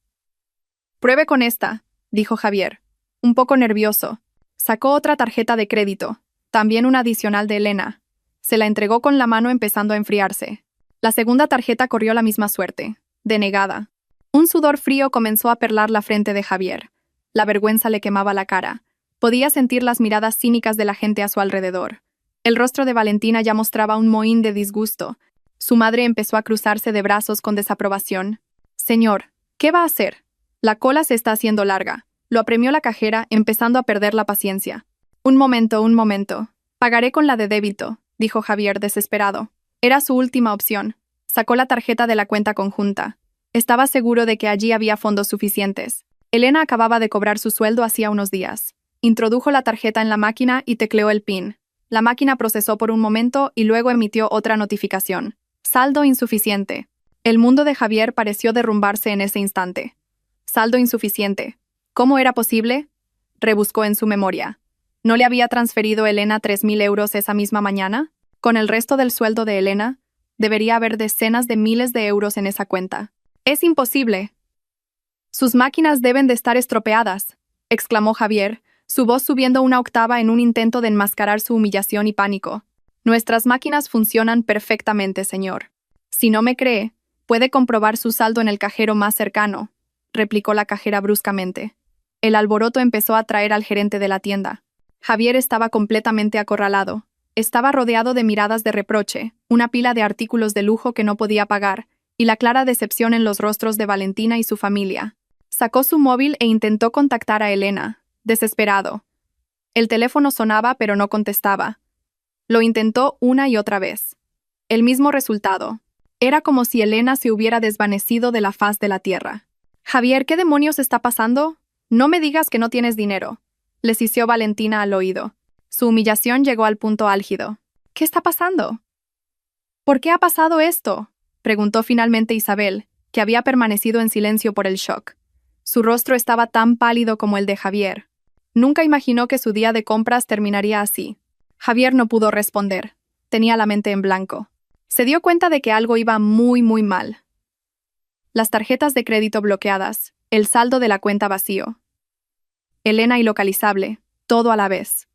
«Pruebe con esta», dijo Javier, un poco nervioso. Sacó otra tarjeta de crédito, también una adicional de Elena. Se la entregó con la mano empezando a enfriarse. La segunda tarjeta corrió la misma suerte. Denegada. Un sudor frío comenzó a perlar la frente de Javier. La vergüenza le quemaba la cara. Podía sentir las miradas cínicas de la gente a su alrededor. El rostro de Valentina ya mostraba un mohín de disgusto. Su madre empezó a cruzarse de brazos con desaprobación. «Señor, ¿qué va a hacer? La cola se está haciendo larga», lo apremió la cajera, empezando a perder la paciencia. Un momento. Pagaré con la de débito», dijo Javier desesperado. Era su última opción. Sacó la tarjeta de la cuenta conjunta. Estaba seguro de que allí había fondos suficientes. Elena acababa de cobrar su sueldo hacía unos días. Introdujo la tarjeta en la máquina y tecleó el PIN. La máquina procesó por un momento y luego emitió otra notificación. Saldo insuficiente. El mundo de Javier pareció derrumbarse en ese instante. Saldo insuficiente. ¿Cómo era posible? Rebuscó en su memoria. ¿No le había transferido Elena 3.000 euros esa misma mañana? Con el resto del sueldo de Elena, debería haber decenas de miles de euros en esa cuenta. «Es imposible». «Sus máquinas deben de estar estropeadas», exclamó Javier, su voz subiendo una octava en un intento de enmascarar su humillación y pánico. «Nuestras máquinas funcionan perfectamente, señor. Si no me cree, puede comprobar su saldo en el cajero más cercano», replicó la cajera bruscamente. El alboroto empezó a atraer al gerente de la tienda. Javier estaba completamente acorralado. Estaba rodeado de miradas de reproche, una pila de artículos de lujo que no podía pagar, y la clara decepción en los rostros de Valentina y su familia. Sacó su móvil e intentó contactar a Elena, desesperado. El teléfono sonaba pero no contestaba. Lo intentó una y otra vez. El mismo resultado. Era como si Elena se hubiera desvanecido de la faz de la tierra. «Javier, ¿qué demonios está pasando? No me digas que no tienes dinero», le sisió Valentina al oído. Su humillación llegó al punto álgido. «¿Qué está pasando? ¿Por qué ha pasado esto?», preguntó finalmente Isabel, que había permanecido en silencio por el shock. Su rostro estaba tan pálido como el de Javier. Nunca imaginó que su día de compras terminaría así. Javier no pudo responder. Tenía la mente en blanco. Se dio cuenta de que algo iba muy mal. Las tarjetas de crédito bloqueadas, el saldo de la cuenta vacío. Elena ilocalizable, todo a la vez.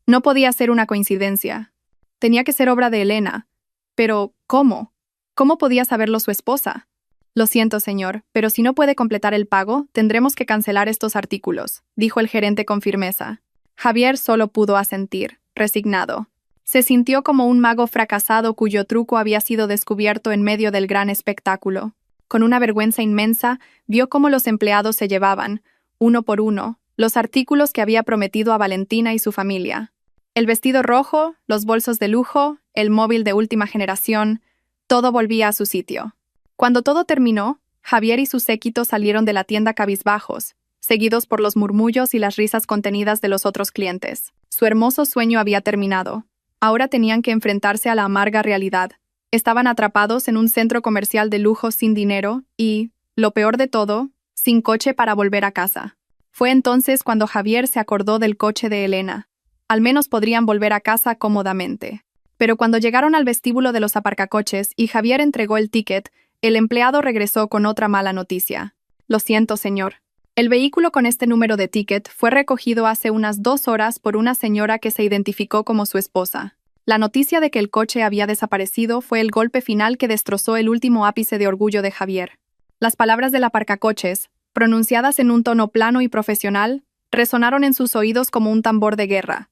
No podía ser una coincidencia. Tenía que ser obra de Elena. Pero, ¿cómo? ¿Cómo podía saberlo su esposa? «Lo siento, señor, pero si no puede completar el pago, tendremos que cancelar estos artículos», dijo el gerente con firmeza. Javier solo pudo asentir, resignado. Se sintió como un mago fracasado cuyo truco había sido descubierto en medio del gran espectáculo. Con una vergüenza inmensa, vio cómo los empleados se llevaban, uno por uno, los artículos que había prometido a Valentina y su familia. El vestido rojo, los bolsos de lujo, el móvil de última generación, todo volvía a su sitio. Cuando todo terminó, Javier y su séquito salieron de la tienda cabizbajos, seguidos por los murmullos y las risas contenidas de los otros clientes. Su hermoso sueño había terminado. Ahora tenían que enfrentarse a la amarga realidad. Estaban atrapados en un centro comercial de lujo sin dinero y, lo peor de todo, sin coche para volver a casa. Fue entonces cuando Javier se acordó del coche de Elena. Al menos podrían volver a casa cómodamente. Pero cuando llegaron al vestíbulo de los aparcacoches y Javier entregó el ticket, el empleado regresó con otra mala noticia. Lo siento, señor. El vehículo con este número de ticket fue recogido hace unas 2 horas por una señora que se identificó como su esposa. La noticia de que el coche había desaparecido fue el golpe final que destrozó el último ápice de orgullo de Javier. Las palabras del aparcacoches, pronunciadas en un tono plano y profesional, resonaron en sus oídos como un tambor de guerra.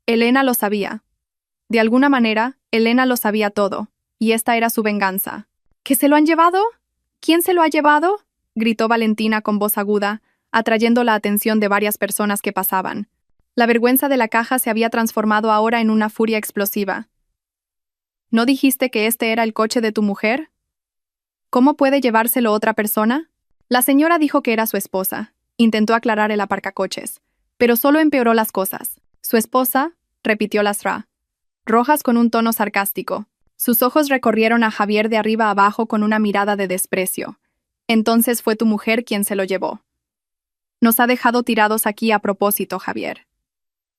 Elena lo sabía. De alguna manera, Elena lo sabía todo, y esta era su venganza. ¿Que se lo han llevado? ¿Quién se lo ha llevado?, gritó Valentina con voz aguda, atrayendo la atención de varias personas que pasaban. La vergüenza de la caja se había transformado ahora en una furia explosiva. ¿No dijiste que este era el coche de tu mujer? ¿Cómo puede llevárselo otra persona? La señora dijo que era su esposa. Intentó aclarar el aparcacoches, pero solo empeoró las cosas. Su esposa, repitió Lasra, Rojas con un tono sarcástico. Sus ojos recorrieron a Javier de arriba a abajo con una mirada de desprecio. Entonces fue tu mujer quien se lo llevó. Nos ha dejado tirados aquí a propósito, Javier.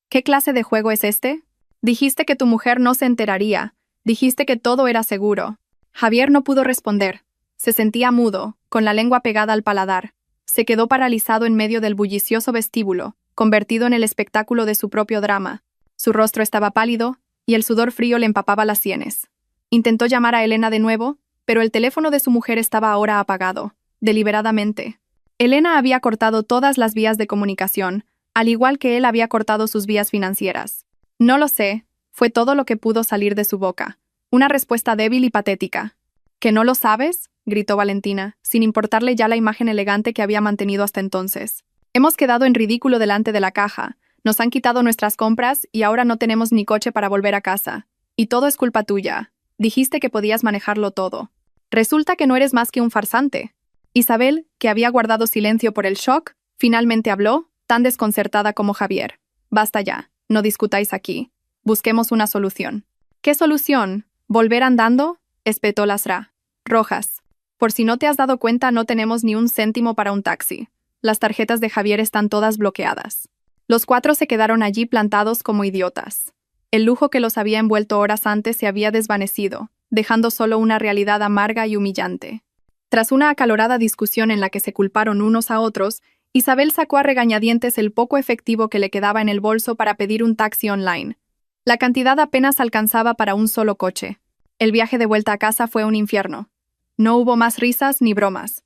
¿Qué clase de juego es este? Dijiste que tu mujer no se enteraría. Dijiste que todo era seguro. Javier no pudo responder. Se sentía mudo, con la lengua pegada al paladar. Se quedó paralizado en medio del bullicioso vestíbulo, convertido en el espectáculo de su propio drama. Su rostro estaba pálido, y el sudor frío le empapaba las sienes. Intentó llamar a Elena de nuevo, pero el teléfono de su mujer estaba ahora apagado, deliberadamente. Elena había cortado todas las vías de comunicación, al igual que él había cortado sus vías financieras. No lo sé, fue todo lo que pudo salir de su boca. Una respuesta débil y patética. ¿Que no lo sabes?, gritó Valentina, sin importarle ya la imagen elegante que había mantenido hasta entonces. Hemos quedado en ridículo delante de la caja. Nos han quitado nuestras compras y ahora no tenemos ni coche para volver a casa. Y todo es culpa tuya. Dijiste que podías manejarlo todo. Resulta que no eres más que un farsante. Isabel, que había guardado silencio por el shock, finalmente habló, tan desconcertada como Javier. Basta ya, no discutáis aquí. Busquemos una solución. ¿Qué solución? ¿Volver andando?, espetó Lasra. Rojas. Por si no te has dado cuenta, no tenemos ni un céntimo para un taxi. Las tarjetas de Javier están todas bloqueadas. Los 4 se quedaron allí plantados como idiotas. El lujo que los había envuelto horas antes se había desvanecido, dejando solo una realidad amarga y humillante. Tras una acalorada discusión en la que se culparon unos a otros, Isabel sacó a regañadientes el poco efectivo que le quedaba en el bolso para pedir un taxi online. La cantidad apenas alcanzaba para un solo coche. El viaje de vuelta a casa fue un infierno. No hubo más risas ni bromas.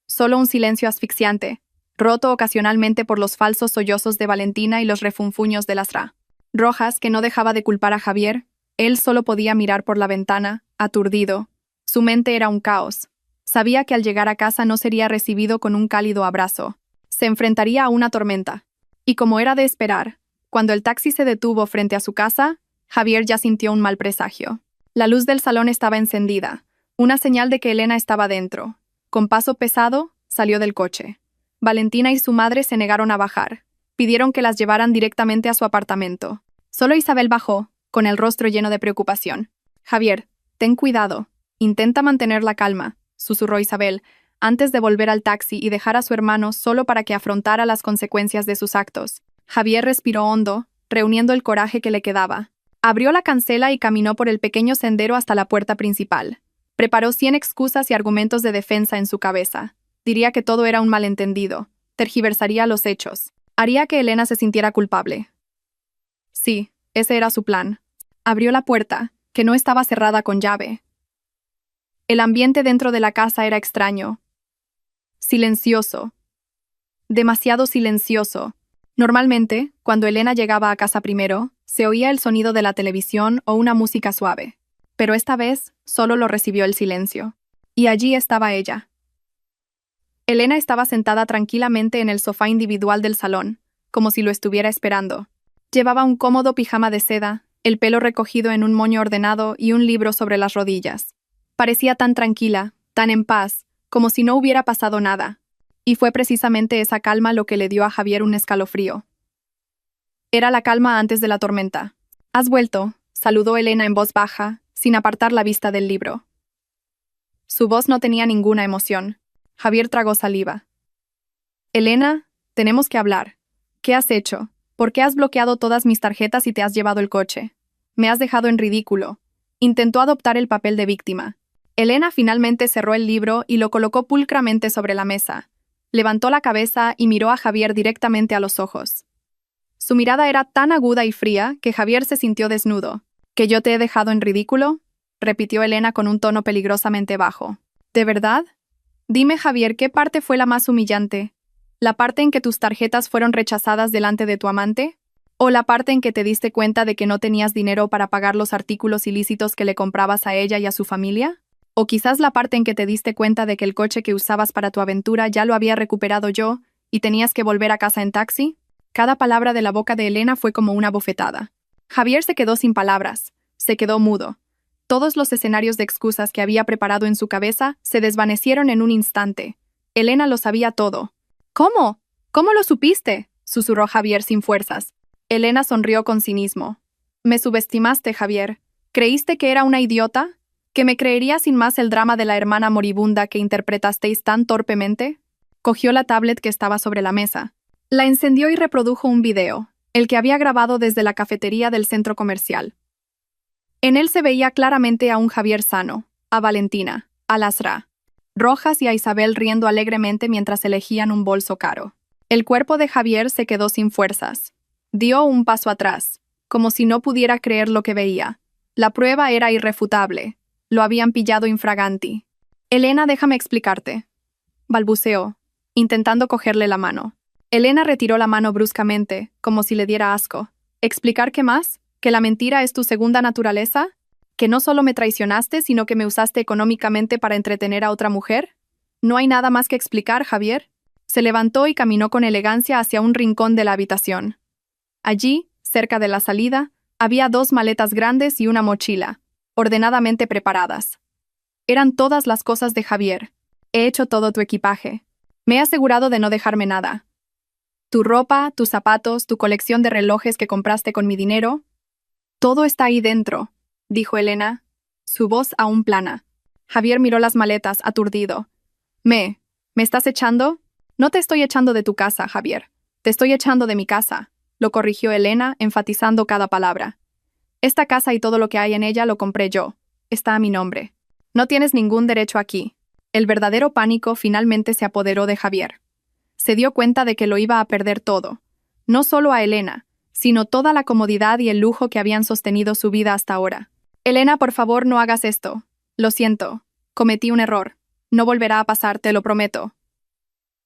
Solo un silencio asfixiante, roto ocasionalmente por los falsos sollozos de Valentina y los refunfuños de Lasra. Rojas, que no dejaba de culpar a Javier, él solo podía mirar por la ventana, aturdido. Su mente era un caos. Sabía que al llegar a casa no sería recibido con un cálido abrazo. Se enfrentaría a una tormenta. Y como era de esperar, cuando el taxi se detuvo frente a su casa, Javier ya sintió un mal presagio. La luz del salón estaba encendida, una señal de que Elena estaba dentro. Con paso pesado, salió del coche. Valentina y su madre se negaron a bajar. Pidieron que las llevaran directamente a su apartamento. Solo Isabel bajó, con el rostro lleno de preocupación. Javier, ten cuidado. Intenta mantener la calma, susurró Isabel, antes de volver al taxi y dejar a su hermano solo para que afrontara las consecuencias de sus actos. Javier respiró hondo, reuniendo el coraje que le quedaba. Abrió la cancela y caminó por el pequeño sendero hasta la puerta principal. Preparó 100 excusas y argumentos de defensa en su cabeza. Diría que todo era un malentendido. Tergiversaría los hechos. Haría que Elena se sintiera culpable. Sí, ese era su plan. Abrió la puerta, que no estaba cerrada con llave. El ambiente dentro de la casa era extraño. Silencioso. Demasiado silencioso. Normalmente, cuando Elena llegaba a casa primero, se oía el sonido de la televisión o una música suave. Pero esta vez, solo lo recibió el silencio. Y allí estaba ella. Elena estaba sentada tranquilamente en el sofá individual del salón, como si lo estuviera esperando. Llevaba un cómodo pijama de seda, el pelo recogido en un moño ordenado y un libro sobre las rodillas. Parecía tan tranquila, tan en paz, como si no hubiera pasado nada. Y fue precisamente esa calma lo que le dio a Javier un escalofrío. Era la calma antes de la tormenta. «¿Has vuelto?», saludó Elena en voz baja, sin apartar la vista del libro. Su voz no tenía ninguna emoción. Javier tragó saliva. «Elena, tenemos que hablar. ¿Qué has hecho? ¿Por qué has bloqueado todas mis tarjetas y te has llevado el coche? Me has dejado en ridículo. Intentó adoptar el papel de víctima. Elena finalmente cerró el libro y lo colocó pulcramente sobre la mesa. Levantó la cabeza y miró a Javier directamente a los ojos. Su mirada era tan aguda y fría que Javier se sintió desnudo. ¿Que yo te he dejado en ridículo?, repitió Elena con un tono peligrosamente bajo. ¿De verdad? Dime, Javier, ¿qué parte fue la más humillante? ¿La parte en que tus tarjetas fueron rechazadas delante de tu amante? ¿O la parte en que te diste cuenta de que no tenías dinero para pagar los artículos ilícitos que le comprabas a ella y a su familia? ¿O quizás la parte en que te diste cuenta de que el coche que usabas para tu aventura ya lo había recuperado yo y tenías que volver a casa en taxi? Cada palabra de la boca de Elena fue como una bofetada. Javier se quedó sin palabras, se quedó mudo. Todos los escenarios de excusas que había preparado en su cabeza se desvanecieron en un instante. Elena lo sabía todo. ¿Cómo? ¿Cómo lo supiste?, susurró Javier sin fuerzas. Elena sonrió con cinismo. Me subestimaste, Javier. ¿Creíste que era una idiota? ¿Que me creería sin más el drama de la hermana moribunda que interpretasteis tan torpemente? Cogió la tablet que estaba sobre la mesa. La encendió y reprodujo un video, el que había grabado desde la cafetería del centro comercial. En él se veía claramente a un Javier sano, a Valentina, a Lasra, Rojas y a Isabel riendo alegremente mientras elegían un bolso caro. El cuerpo de Javier se quedó sin fuerzas. Dio un paso atrás, como si no pudiera creer lo que veía. La prueba era irrefutable. Lo habían pillado infraganti. Elena, déjame explicarte, balbuceó, intentando cogerle la mano. Elena retiró la mano bruscamente, como si le diera asco. ¿Explicar qué más? ¿Que la mentira es tu segunda naturaleza? ¿Que no solo me traicionaste, sino que me usaste económicamente para entretener a otra mujer? No hay nada más que explicar, Javier. Se levantó y caminó con elegancia hacia un rincón de la habitación. Allí, cerca de la salida, había 2 maletas grandes y una mochila, ordenadamente preparadas. Eran todas las cosas de Javier. He hecho todo tu equipaje. Me he asegurado de no dejarme nada. Tu ropa, tus zapatos, tu colección de relojes que compraste con mi dinero. Todo está ahí dentro, dijo Elena, su voz aún plana. Javier miró las maletas, aturdido. ¿Me estás echando? No te estoy echando de tu casa, Javier. Te estoy echando de mi casa, lo corrigió Elena, enfatizando cada palabra. Esta casa y todo lo que hay en ella lo compré yo. Está a mi nombre. No tienes ningún derecho aquí. El verdadero pánico finalmente se apoderó de Javier. Se dio cuenta de que lo iba a perder todo. No solo a Elena, sino toda la comodidad y el lujo que habían sostenido su vida hasta ahora. Elena, por favor, no hagas esto. Lo siento. Cometí un error. No volverá a pasar, te lo prometo.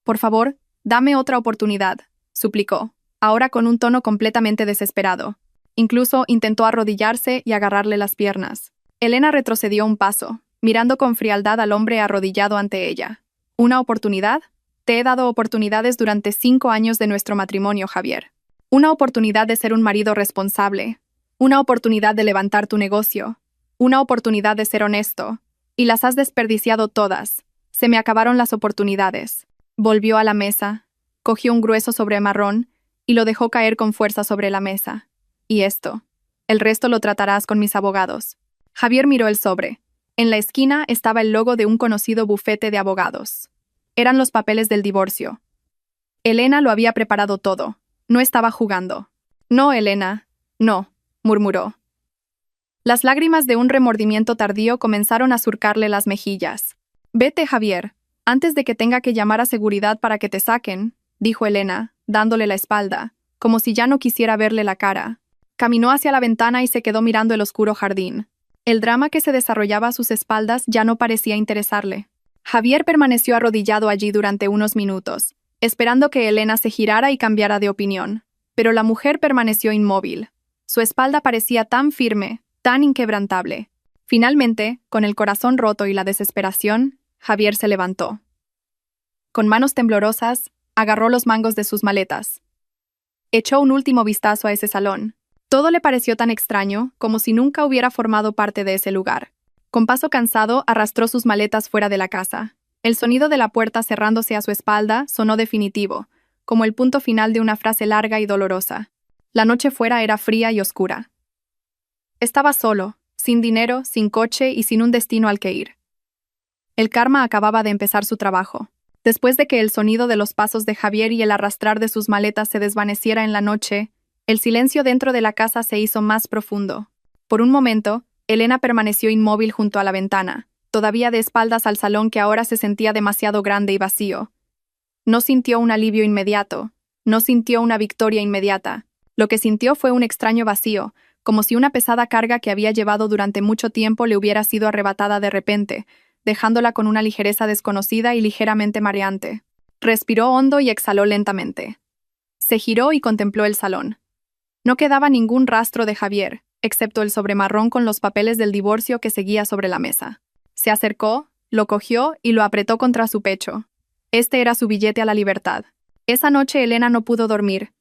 Por favor, dame otra oportunidad, suplicó, ahora con un tono completamente desesperado. Incluso intentó arrodillarse y agarrarle las piernas. Elena retrocedió un paso, mirando con frialdad al hombre arrodillado ante ella. ¿Una oportunidad? Te he dado oportunidades durante 5 años de nuestro matrimonio, Javier. Una oportunidad de ser un marido responsable. Una oportunidad de levantar tu negocio. Una oportunidad de ser honesto. Y las has desperdiciado todas. Se me acabaron las oportunidades. Volvió a la mesa, cogió un grueso sobre marrón y lo dejó caer con fuerza sobre la mesa. Y esto. El resto lo tratarás con mis abogados. Javier miró el sobre. En la esquina estaba el logo de un conocido bufete de abogados. Eran los papeles del divorcio. Elena lo había preparado todo. No estaba jugando. No, Elena. No, murmuró. Las lágrimas de un remordimiento tardío comenzaron a surcarle las mejillas. Vete, Javier, antes de que tenga que llamar a seguridad para que te saquen, dijo Elena, dándole la espalda, como si ya no quisiera verle la cara. Caminó hacia la ventana y se quedó mirando el oscuro jardín. El drama que se desarrollaba a sus espaldas ya no parecía interesarle. Javier permaneció arrodillado allí durante unos minutos, esperando que Elena se girara y cambiara de opinión. Pero la mujer permaneció inmóvil. Su espalda parecía tan firme, tan inquebrantable. Finalmente, con el corazón roto y la desesperación, Javier se levantó. Con manos temblorosas, agarró los mangos de sus maletas. Echó un último vistazo a ese salón. Todo le pareció tan extraño, como si nunca hubiera formado parte de ese lugar. Con paso cansado, arrastró sus maletas fuera de la casa. El sonido de la puerta cerrándose a su espalda sonó definitivo, como el punto final de una frase larga y dolorosa. La noche fuera era fría y oscura. Estaba solo, sin dinero, sin coche y sin un destino al que ir. El karma acababa de empezar su trabajo. Después de que el sonido de los pasos de Javier y el arrastrar de sus maletas se desvaneciera en la noche, El silencio dentro de la casa se hizo más profundo. Por un momento, Elena permaneció inmóvil junto a la ventana, todavía de espaldas al salón que ahora se sentía demasiado grande y vacío. No sintió un alivio inmediato, no sintió una victoria inmediata. Lo que sintió fue un extraño vacío, como si una pesada carga que había llevado durante mucho tiempo le hubiera sido arrebatada de repente, dejándola con una ligereza desconocida y ligeramente mareante. Respiró hondo y exhaló lentamente. Se giró y contempló el salón. No quedaba ningún rastro de Javier, excepto el sobremarrón con los papeles del divorcio que seguía sobre la mesa. Se acercó, lo cogió y lo apretó contra su pecho. Este era su billete a la libertad. Esa noche Elena no pudo dormir.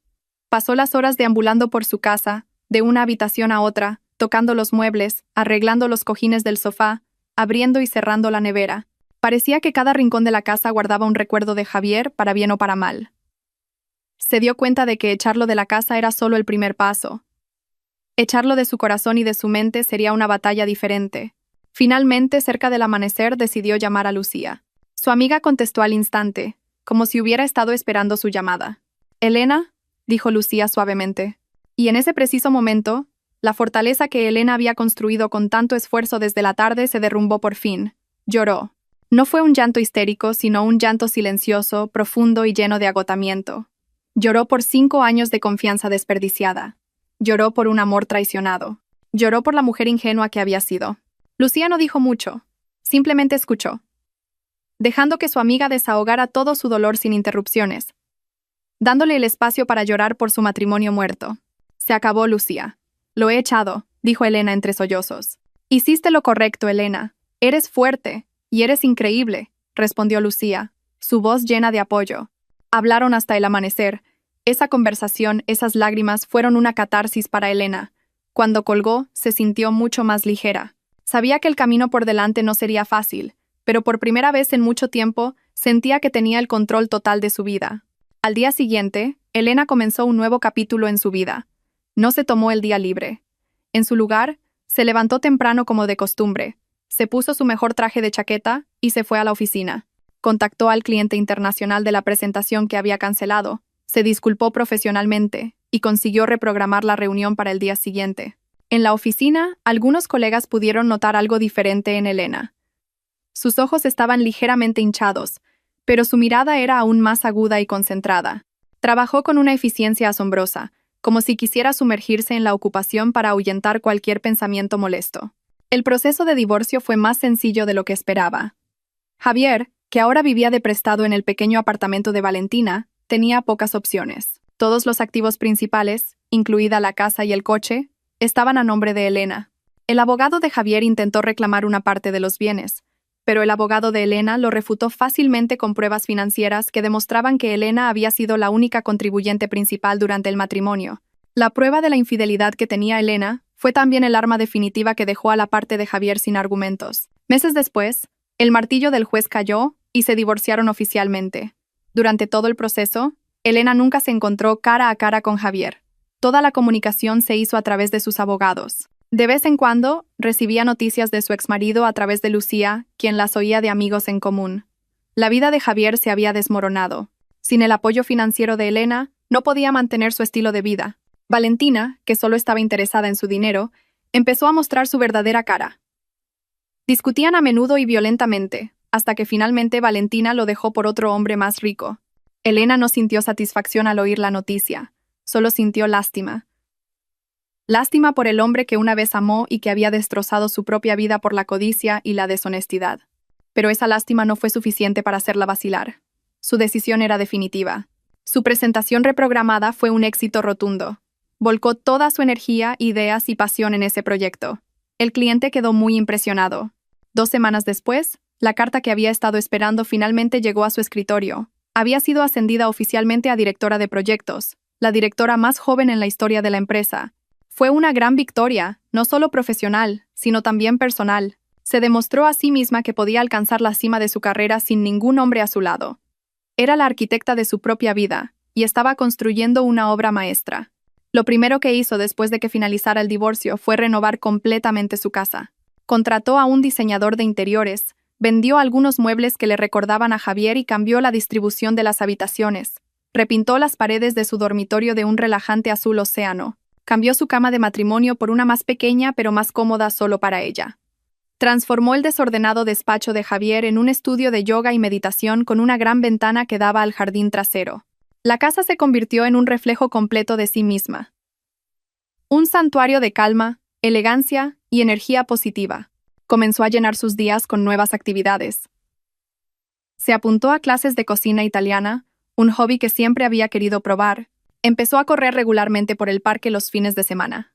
Pasó las horas deambulando por su casa, de una habitación a otra, tocando los muebles, arreglando los cojines del sofá, abriendo y cerrando la nevera. Parecía que cada rincón de la casa guardaba un recuerdo de Javier, para bien o para mal. Se dio cuenta de que echarlo de la casa era solo el primer paso. Echarlo de su corazón y de su mente sería una batalla diferente. Finalmente, cerca del amanecer, decidió llamar a Lucía. Su amiga contestó al instante, como si hubiera estado esperando su llamada. «Elena», dijo Lucía suavemente. Y en ese preciso momento, la fortaleza que Elena había construido con tanto esfuerzo desde la tarde se derrumbó por fin. Lloró. No fue un llanto histérico, sino un llanto silencioso, profundo y lleno de agotamiento. Lloró por 5 años de confianza desperdiciada. Lloró por un amor traicionado. Lloró por la mujer ingenua que había sido. Lucía no dijo mucho. Simplemente escuchó, dejando que su amiga desahogara todo su dolor sin interrupciones, dándole el espacio para llorar por su matrimonio muerto. «Se acabó, Lucía. Lo he echado», dijo Elena entre sollozos. «Hiciste lo correcto, Elena. Eres fuerte, y eres increíble», respondió Lucía, su voz llena de apoyo. Hablaron hasta el amanecer. Esa conversación, esas lágrimas fueron una catarsis para Elena. Cuando colgó, se sintió mucho más ligera. Sabía que el camino por delante no sería fácil, pero por primera vez en mucho tiempo sentía que tenía el control total de su vida. Al día siguiente, Elena comenzó un nuevo capítulo en su vida. No se tomó el día libre. En su lugar, se levantó temprano como de costumbre, se puso su mejor traje de chaqueta y se fue a la oficina. Contactó al cliente internacional de la presentación que había cancelado, se disculpó profesionalmente y consiguió reprogramar la reunión para el día siguiente. En la oficina, algunos colegas pudieron notar algo diferente en Elena. Sus ojos estaban ligeramente hinchados, pero su mirada era aún más aguda y concentrada. Trabajó con una eficiencia asombrosa, como si quisiera sumergirse en la ocupación para ahuyentar cualquier pensamiento molesto. El proceso de divorcio fue más sencillo de lo que esperaba. Javier, que ahora vivía de prestado en el pequeño apartamento de Valentina, tenía pocas opciones. Todos los activos principales, incluida la casa y el coche, estaban a nombre de Elena. El abogado de Javier intentó reclamar una parte de los bienes, pero el abogado de Elena lo refutó fácilmente con pruebas financieras que demostraban que Elena había sido la única contribuyente principal durante el matrimonio. La prueba de la infidelidad que tenía Elena fue también el arma definitiva que dejó a la parte de Javier sin argumentos. Meses después, el martillo del juez cayó y se divorciaron oficialmente. Durante todo el proceso, Elena nunca se encontró cara a cara con Javier. Toda la comunicación se hizo a través de sus abogados. De vez en cuando, recibía noticias de su exmarido a través de Lucía, quien las oía de amigos en común. La vida de Javier se había desmoronado. Sin el apoyo financiero de Elena, no podía mantener su estilo de vida. Valentina, que solo estaba interesada en su dinero, empezó a mostrar su verdadera cara. Discutían a menudo y violentamente, hasta que finalmente Valentina lo dejó por otro hombre más rico. Elena no sintió satisfacción al oír la noticia, solo sintió lástima. Lástima por el hombre que una vez amó y que había destrozado su propia vida por la codicia y la deshonestidad. Pero esa lástima no fue suficiente para hacerla vacilar. Su decisión era definitiva. Su presentación reprogramada fue un éxito rotundo. Volcó toda su energía, ideas y pasión en ese proyecto. El cliente quedó muy impresionado. 2 semanas después, la carta que había estado esperando finalmente llegó a su escritorio. Había sido ascendida oficialmente a directora de proyectos, la directora más joven en la historia de la empresa. Fue una gran victoria, no solo profesional, sino también personal. Se demostró a sí misma que podía alcanzar la cima de su carrera sin ningún hombre a su lado. Era la arquitecta de su propia vida, y estaba construyendo una obra maestra. Lo primero que hizo después de que finalizara el divorcio fue renovar completamente su casa. Contrató a un diseñador de interiores, vendió algunos muebles que le recordaban a Javier y cambió la distribución de las habitaciones. Repintó las paredes de su dormitorio de un relajante azul océano. Cambió su cama de matrimonio por una más pequeña pero más cómoda solo para ella. Transformó el desordenado despacho de Javier en un estudio de yoga y meditación con una gran ventana que daba al jardín trasero. La casa se convirtió en un reflejo completo de sí misma. Un santuario de calma, elegancia y energía positiva. Comenzó a llenar sus días con nuevas actividades. Se apuntó a clases de cocina italiana, un hobby que siempre había querido probar. Empezó a correr regularmente por el parque los fines de semana.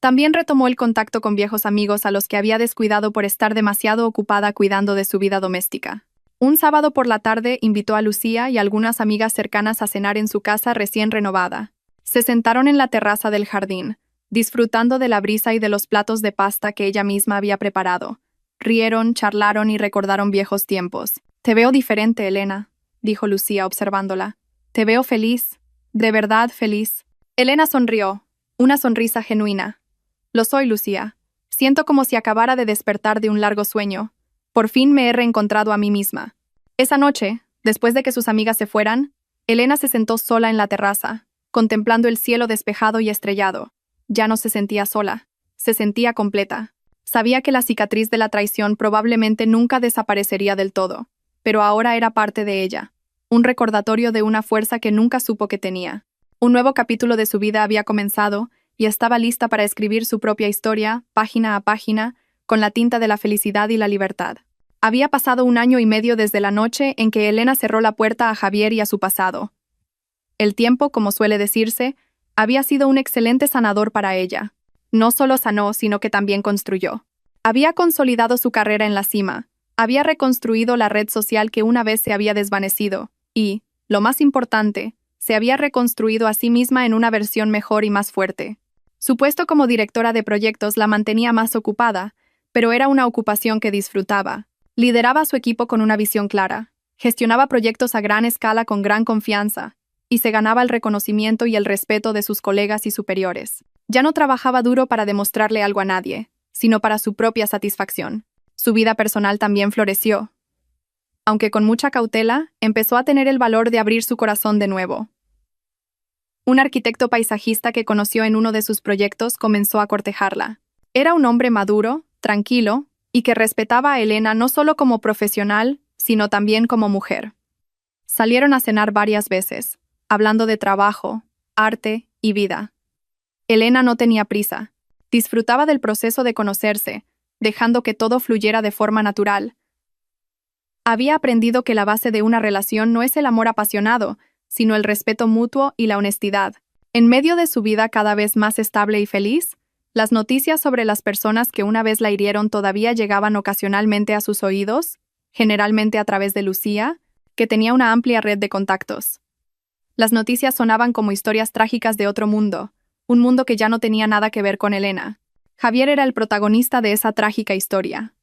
También retomó el contacto con viejos amigos a los que había descuidado por estar demasiado ocupada cuidando de su vida doméstica. Un sábado por la tarde invitó a Lucía y algunas amigas cercanas a cenar en su casa recién renovada. Se sentaron en la terraza del jardín, disfrutando de la brisa y de los platos de pasta que ella misma había preparado. Rieron, charlaron y recordaron viejos tiempos. «Te veo diferente, Elena», dijo Lucía observándola. «Te veo feliz, de verdad feliz». Elena sonrió, una sonrisa genuina. «Lo soy, Lucía. Siento como si acabara de despertar de un largo sueño. Por fin me he reencontrado a mí misma». Esa noche, después de que sus amigas se fueran, Elena se sentó sola en la terraza, contemplando el cielo despejado y estrellado. Ya no se sentía sola, se sentía completa. Sabía que la cicatriz de la traición probablemente nunca desaparecería del todo, pero ahora era parte de ella, un recordatorio de una fuerza que nunca supo que tenía. Un nuevo capítulo de su vida había comenzado y estaba lista para escribir su propia historia, página a página, con la tinta de la felicidad y la libertad. Había pasado 1 año y medio desde la noche en que Elena cerró la puerta a Javier y a su pasado. El tiempo, como suele decirse, había sido un excelente sanador para ella. No solo sanó, sino que también construyó. Había consolidado su carrera en la cima, había reconstruido la red social que una vez se había desvanecido, y, lo más importante, se había reconstruido a sí misma en una versión mejor y más fuerte. Su puesto como directora de proyectos la mantenía más ocupada, pero era una ocupación que disfrutaba. Lideraba a su equipo con una visión clara, gestionaba proyectos a gran escala con gran confianza, y se ganaba el reconocimiento y el respeto de sus colegas y superiores. Ya no trabajaba duro para demostrarle algo a nadie, sino para su propia satisfacción. Su vida personal también floreció. Aunque con mucha cautela, empezó a tener el valor de abrir su corazón de nuevo. Un arquitecto paisajista que conoció en uno de sus proyectos comenzó a cortejarla. Era un hombre maduro, tranquilo, y que respetaba a Elena no solo como profesional, sino también como mujer. Salieron a cenar varias veces, hablando de trabajo, arte y vida. Elena no tenía prisa. Disfrutaba del proceso de conocerse, dejando que todo fluyera de forma natural. Había aprendido que la base de una relación no es el amor apasionado, sino el respeto mutuo y la honestidad. En medio de su vida cada vez más estable y feliz, las noticias sobre las personas que una vez la hirieron todavía llegaban ocasionalmente a sus oídos, generalmente a través de Lucía, que tenía una amplia red de contactos. Las noticias sonaban como historias trágicas de otro mundo, un mundo que ya no tenía nada que ver con Elena. Javier era el protagonista de esa trágica historia.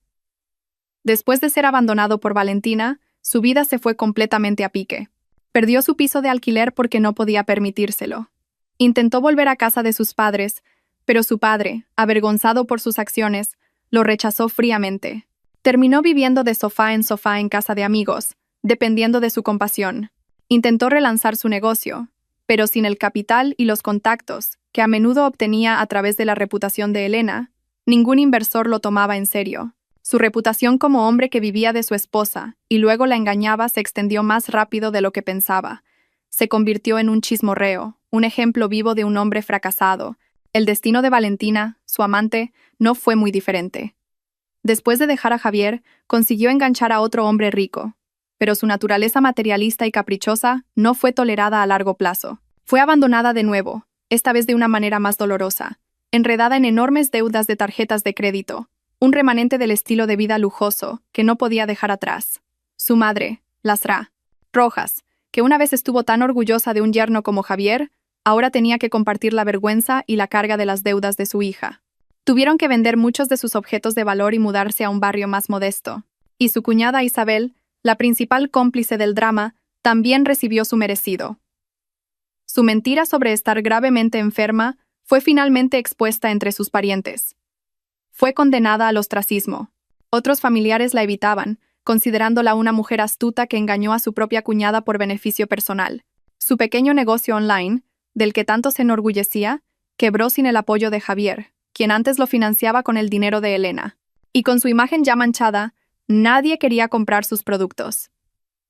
Después de ser abandonado por Valentina, su vida se fue completamente a pique. Perdió su piso de alquiler porque no podía permitírselo. Intentó volver a casa de sus padres, pero su padre, avergonzado por sus acciones, lo rechazó fríamente. Terminó viviendo de sofá en casa de amigos, dependiendo de su compasión. Intentó relanzar su negocio, pero sin el capital y los contactos, que a menudo obtenía a través de la reputación de Elena, ningún inversor lo tomaba en serio. Su reputación como hombre que vivía de su esposa y luego la engañaba se extendió más rápido de lo que pensaba. Se convirtió en un chismorreo, un ejemplo vivo de un hombre fracasado. El destino de Valentina, su amante, no fue muy diferente. Después de dejar a Javier, consiguió enganchar a otro hombre rico, pero su naturaleza materialista y caprichosa no fue tolerada a largo plazo. Fue abandonada de nuevo, esta vez de una manera más dolorosa, enredada en enormes deudas de tarjetas de crédito, un remanente del estilo de vida lujoso que no podía dejar atrás. Su madre, Lasra Rojas, que una vez estuvo tan orgullosa de un yerno como Javier, ahora tenía que compartir la vergüenza y la carga de las deudas de su hija. Tuvieron que vender muchos de sus objetos de valor y mudarse a un barrio más modesto. Y su cuñada Isabel, la principal cómplice del drama, también recibió su merecido. Su mentira sobre estar gravemente enferma fue finalmente expuesta entre sus parientes. Fue condenada al ostracismo. Otros familiares la evitaban, considerándola una mujer astuta que engañó a su propia cuñada por beneficio personal. Su pequeño negocio online, del que tanto se enorgullecía, quebró sin el apoyo de Javier, quien antes lo financiaba con el dinero de Elena. Y con su imagen ya manchada, nadie quería comprar sus productos.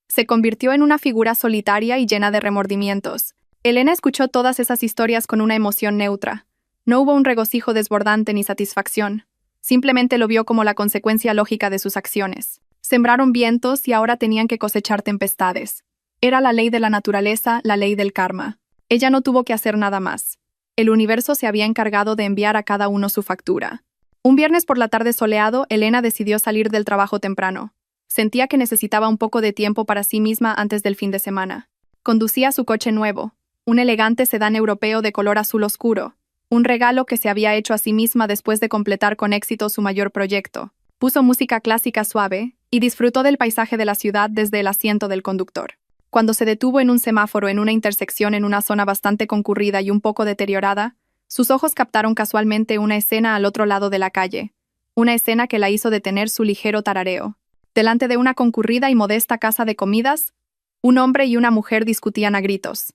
Se convirtió en una figura solitaria y llena de remordimientos. Elena escuchó todas esas historias con una emoción neutra. No hubo un regocijo desbordante ni satisfacción. Simplemente lo vio como la consecuencia lógica de sus acciones. Sembraron vientos y ahora tenían que cosechar tempestades. Era la ley de la naturaleza, la ley del karma. Ella no tuvo que hacer nada más. El universo se había encargado de enviar a cada uno su factura. Un viernes por la tarde soleado, Elena decidió salir del trabajo temprano. Sentía que necesitaba un poco de tiempo para sí misma antes del fin de semana. Conducía su coche nuevo, un elegante sedán europeo de color azul oscuro, un regalo que se había hecho a sí misma después de completar con éxito su mayor proyecto. Puso música clásica suave y disfrutó del paisaje de la ciudad desde el asiento del conductor. Cuando se detuvo en un semáforo en una intersección en una zona bastante concurrida y un poco deteriorada, sus ojos captaron casualmente una escena al otro lado de la calle, una escena que la hizo detener su ligero tarareo. Delante de una concurrida y modesta casa de comidas, un hombre y una mujer discutían a gritos.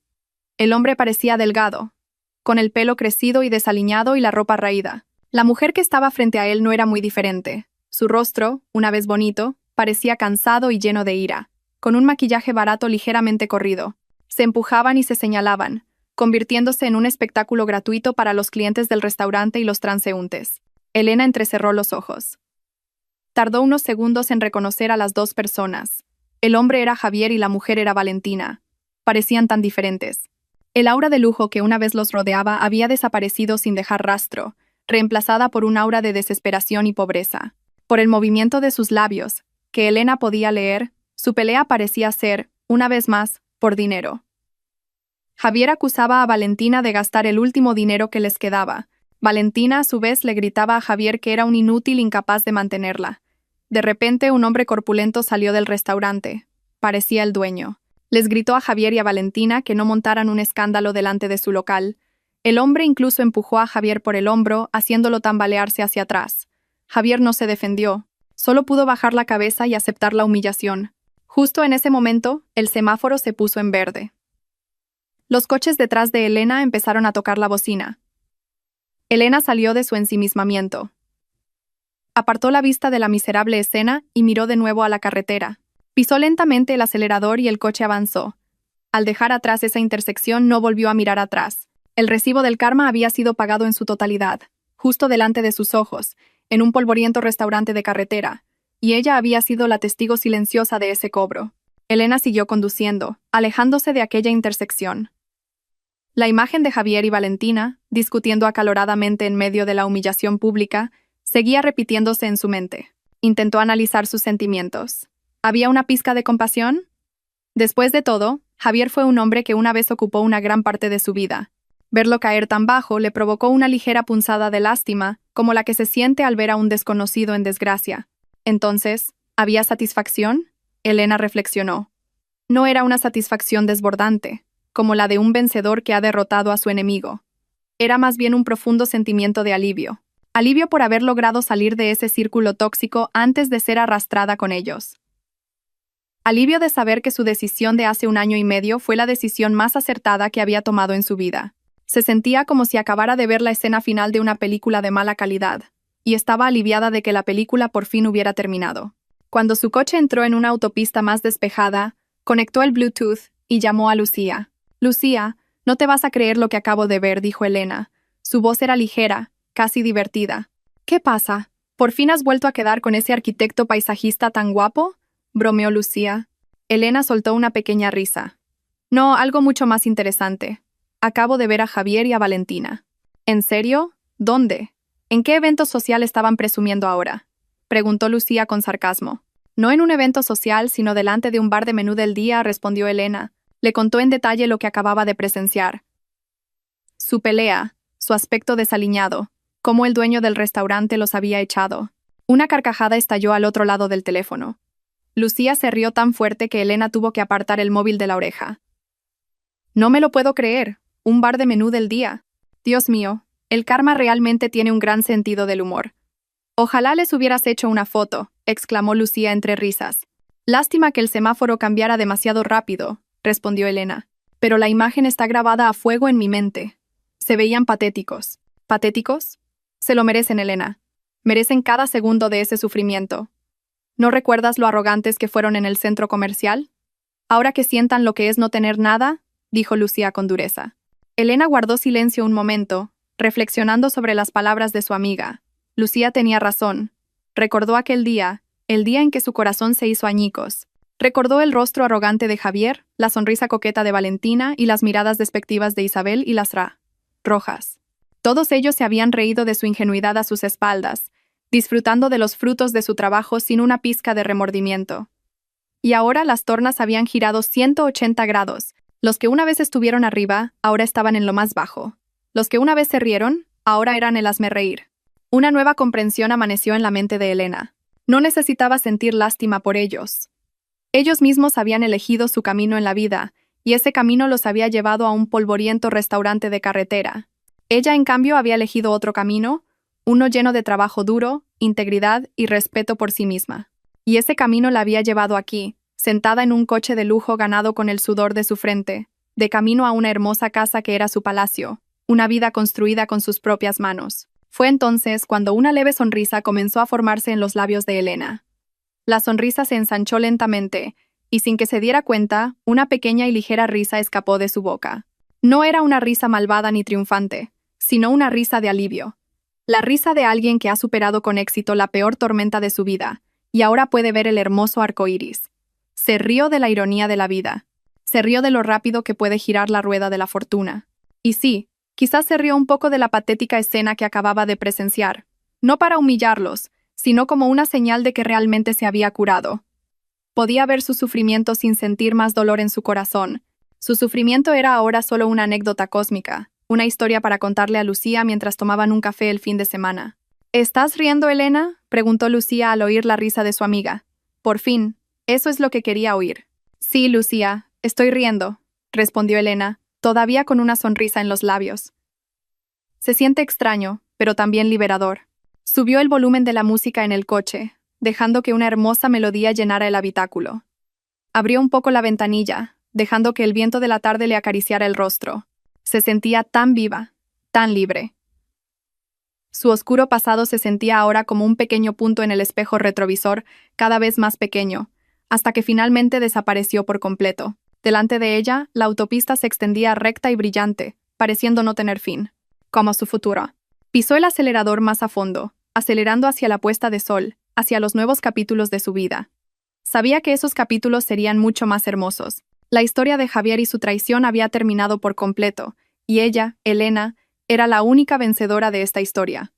El hombre parecía delgado, con el pelo crecido y desaliñado y la ropa raída. La mujer que estaba frente a él no era muy diferente. Su rostro, una vez bonito, parecía cansado y lleno de ira, con un maquillaje barato ligeramente corrido. Se empujaban y se señalaban, convirtiéndose en un espectáculo gratuito para los clientes del restaurante y los transeúntes. Elena entrecerró los ojos. Tardó unos segundos en reconocer a las dos personas. El hombre era Javier y la mujer era Valentina. Parecían tan diferentes. El aura de lujo que una vez los rodeaba había desaparecido sin dejar rastro, reemplazada por un aura de desesperación y pobreza. Por el movimiento de sus labios, que Elena podía leer, su pelea parecía ser, una vez más, por dinero. Javier acusaba a Valentina de gastar el último dinero que les quedaba. Valentina, a su vez, le gritaba a Javier que era un inútil incapaz de mantenerla. De repente, un hombre corpulento salió del restaurante. Parecía el dueño. Les gritó a Javier y a Valentina que no montaran un escándalo delante de su local. El hombre incluso empujó a Javier por el hombro, haciéndolo tambalearse hacia atrás. Javier no se defendió. Solo pudo bajar la cabeza y aceptar la humillación. Justo en ese momento, el semáforo se puso en verde. Los coches detrás de Elena empezaron a tocar la bocina. Elena salió de su ensimismamiento. Apartó la vista de la miserable escena y miró de nuevo a la carretera. Pisó lentamente el acelerador y el coche avanzó. Al dejar atrás esa intersección no volvió a mirar atrás. El recibo del karma había sido pagado en su totalidad, justo delante de sus ojos, en un polvoriento restaurante de carretera, y ella había sido la testigo silenciosa de ese cobro. Elena siguió conduciendo, alejándose de aquella intersección. La imagen de Javier y Valentina, discutiendo acaloradamente en medio de la humillación pública, seguía repitiéndose en su mente. Intentó analizar sus sentimientos. ¿Había una pizca de compasión? Después de todo, Javier fue un hombre que una vez ocupó una gran parte de su vida. Verlo caer tan bajo le provocó una ligera punzada de lástima, como la que se siente al ver a un desconocido en desgracia. Entonces, ¿había satisfacción? Elena reflexionó. No era una satisfacción desbordante, como la de un vencedor que ha derrotado a su enemigo. Era más bien un profundo sentimiento de alivio. Alivio por haber logrado salir de ese círculo tóxico antes de ser arrastrada con ellos. Alivio de saber que su decisión de hace 1 año y medio fue la decisión más acertada que había tomado en su vida. Se sentía como si acabara de ver la escena final de una película de mala calidad, y estaba aliviada de que la película por fin hubiera terminado. Cuando su coche entró en una autopista más despejada, conectó el Bluetooth y llamó a Lucía. «Lucía, no te vas a creer lo que acabo de ver», dijo Elena. Su voz era ligera, casi divertida. «¿Qué pasa? ¿Por fin has vuelto a quedar con ese arquitecto paisajista tan guapo?», bromeó Lucía. Elena soltó una pequeña risa. «No, algo mucho más interesante. Acabo de ver a Javier y a Valentina». «¿En serio? ¿Dónde? ¿En qué evento social estaban presumiendo ahora?», preguntó Lucía con sarcasmo. «No en un evento social, sino delante de un bar de menú del día», respondió Elena. Le contó en detalle lo que acababa de presenciar. Su pelea, su aspecto desaliñado, cómo el dueño del restaurante los había echado. Una carcajada estalló al otro lado del teléfono. Lucía se rió tan fuerte que Elena tuvo que apartar el móvil de la oreja. «No me lo puedo creer. Un bar de menú del día. Dios mío, el karma realmente tiene un gran sentido del humor». «Ojalá les hubieras hecho una foto», exclamó Lucía entre risas. «Lástima que el semáforo cambiara demasiado rápido», respondió Elena. pero la imagen está grabada a fuego en mi mente. Se veían patéticos. ¿Patéticos? Se lo merecen, Elena. Merecen cada segundo de ese sufrimiento. ¿No recuerdas lo arrogantes que fueron en el centro comercial? Ahora que sientan lo que es no tener nada, dijo Lucía con dureza. Elena guardó silencio un momento, reflexionando sobre las palabras de su amiga. Lucía tenía razón. Recordó aquel día, el día en que su corazón se hizo añicos. Recordó el rostro arrogante de Javier, la sonrisa coqueta de Valentina y las miradas despectivas de Isabel y las rojas. Todos ellos se habían reído de su ingenuidad a sus espaldas, disfrutando de los frutos de su trabajo sin una pizca de remordimiento. Y ahora las tornas habían girado 180 grados. Los que una vez estuvieron arriba, ahora estaban en lo más bajo. Los que una vez se rieron, ahora eran el hazmerreír. Una nueva comprensión amaneció en la mente de Elena. No necesitaba sentir lástima por ellos. Ellos mismos habían elegido su camino en la vida, y ese camino los había llevado a un polvoriento restaurante de carretera. Ella, en cambio, había elegido otro camino, uno lleno de trabajo duro, integridad y respeto por sí misma. Y ese camino la había llevado aquí, sentada en un coche de lujo ganado con el sudor de su frente, de camino a una hermosa casa que era su palacio, una vida construida con sus propias manos. Fue entonces cuando una leve sonrisa comenzó a formarse en los labios de Elena. La sonrisa se ensanchó lentamente, y sin que se diera cuenta, una pequeña y ligera risa escapó de su boca. No era una risa malvada ni triunfante, sino una risa de alivio. La risa de alguien que ha superado con éxito la peor tormenta de su vida, y ahora puede ver el hermoso arco iris. Se rió de la ironía de la vida. Se rió de lo rápido que puede girar la rueda de la fortuna. Y sí, quizás se rió un poco de la patética escena que acababa de presenciar, no para humillarlos, sino como una señal de que realmente se había curado. Podía ver su sufrimiento sin sentir más dolor en su corazón. Su sufrimiento era ahora solo una anécdota cósmica, una historia para contarle a Lucía mientras tomaban un café el fin de semana. ¿Estás riendo, Elena?, preguntó Lucía al oír la risa de su amiga. Por fin, eso es lo que quería oír. Sí, Lucía, estoy riendo, respondió Elena, todavía con una sonrisa en los labios. Se siente extraño, pero también liberador. Subió el volumen de la música en el coche, dejando que una hermosa melodía llenara el habitáculo. Abrió un poco la ventanilla, dejando que el viento de la tarde le acariciara el rostro. Se sentía tan viva, tan libre. Su oscuro pasado se sentía ahora como un pequeño punto en el espejo retrovisor, cada vez más pequeño, hasta que finalmente desapareció por completo. Delante de ella, la autopista se extendía recta y brillante, pareciendo no tener fin, como su futuro. Pisó el acelerador más a fondo, acelerando hacia la puesta de sol, hacia los nuevos capítulos de su vida. Sabía que esos capítulos serían mucho más hermosos. La historia de Javier y su traición había terminado por completo, y ella, Elena, era la única vencedora de esta historia.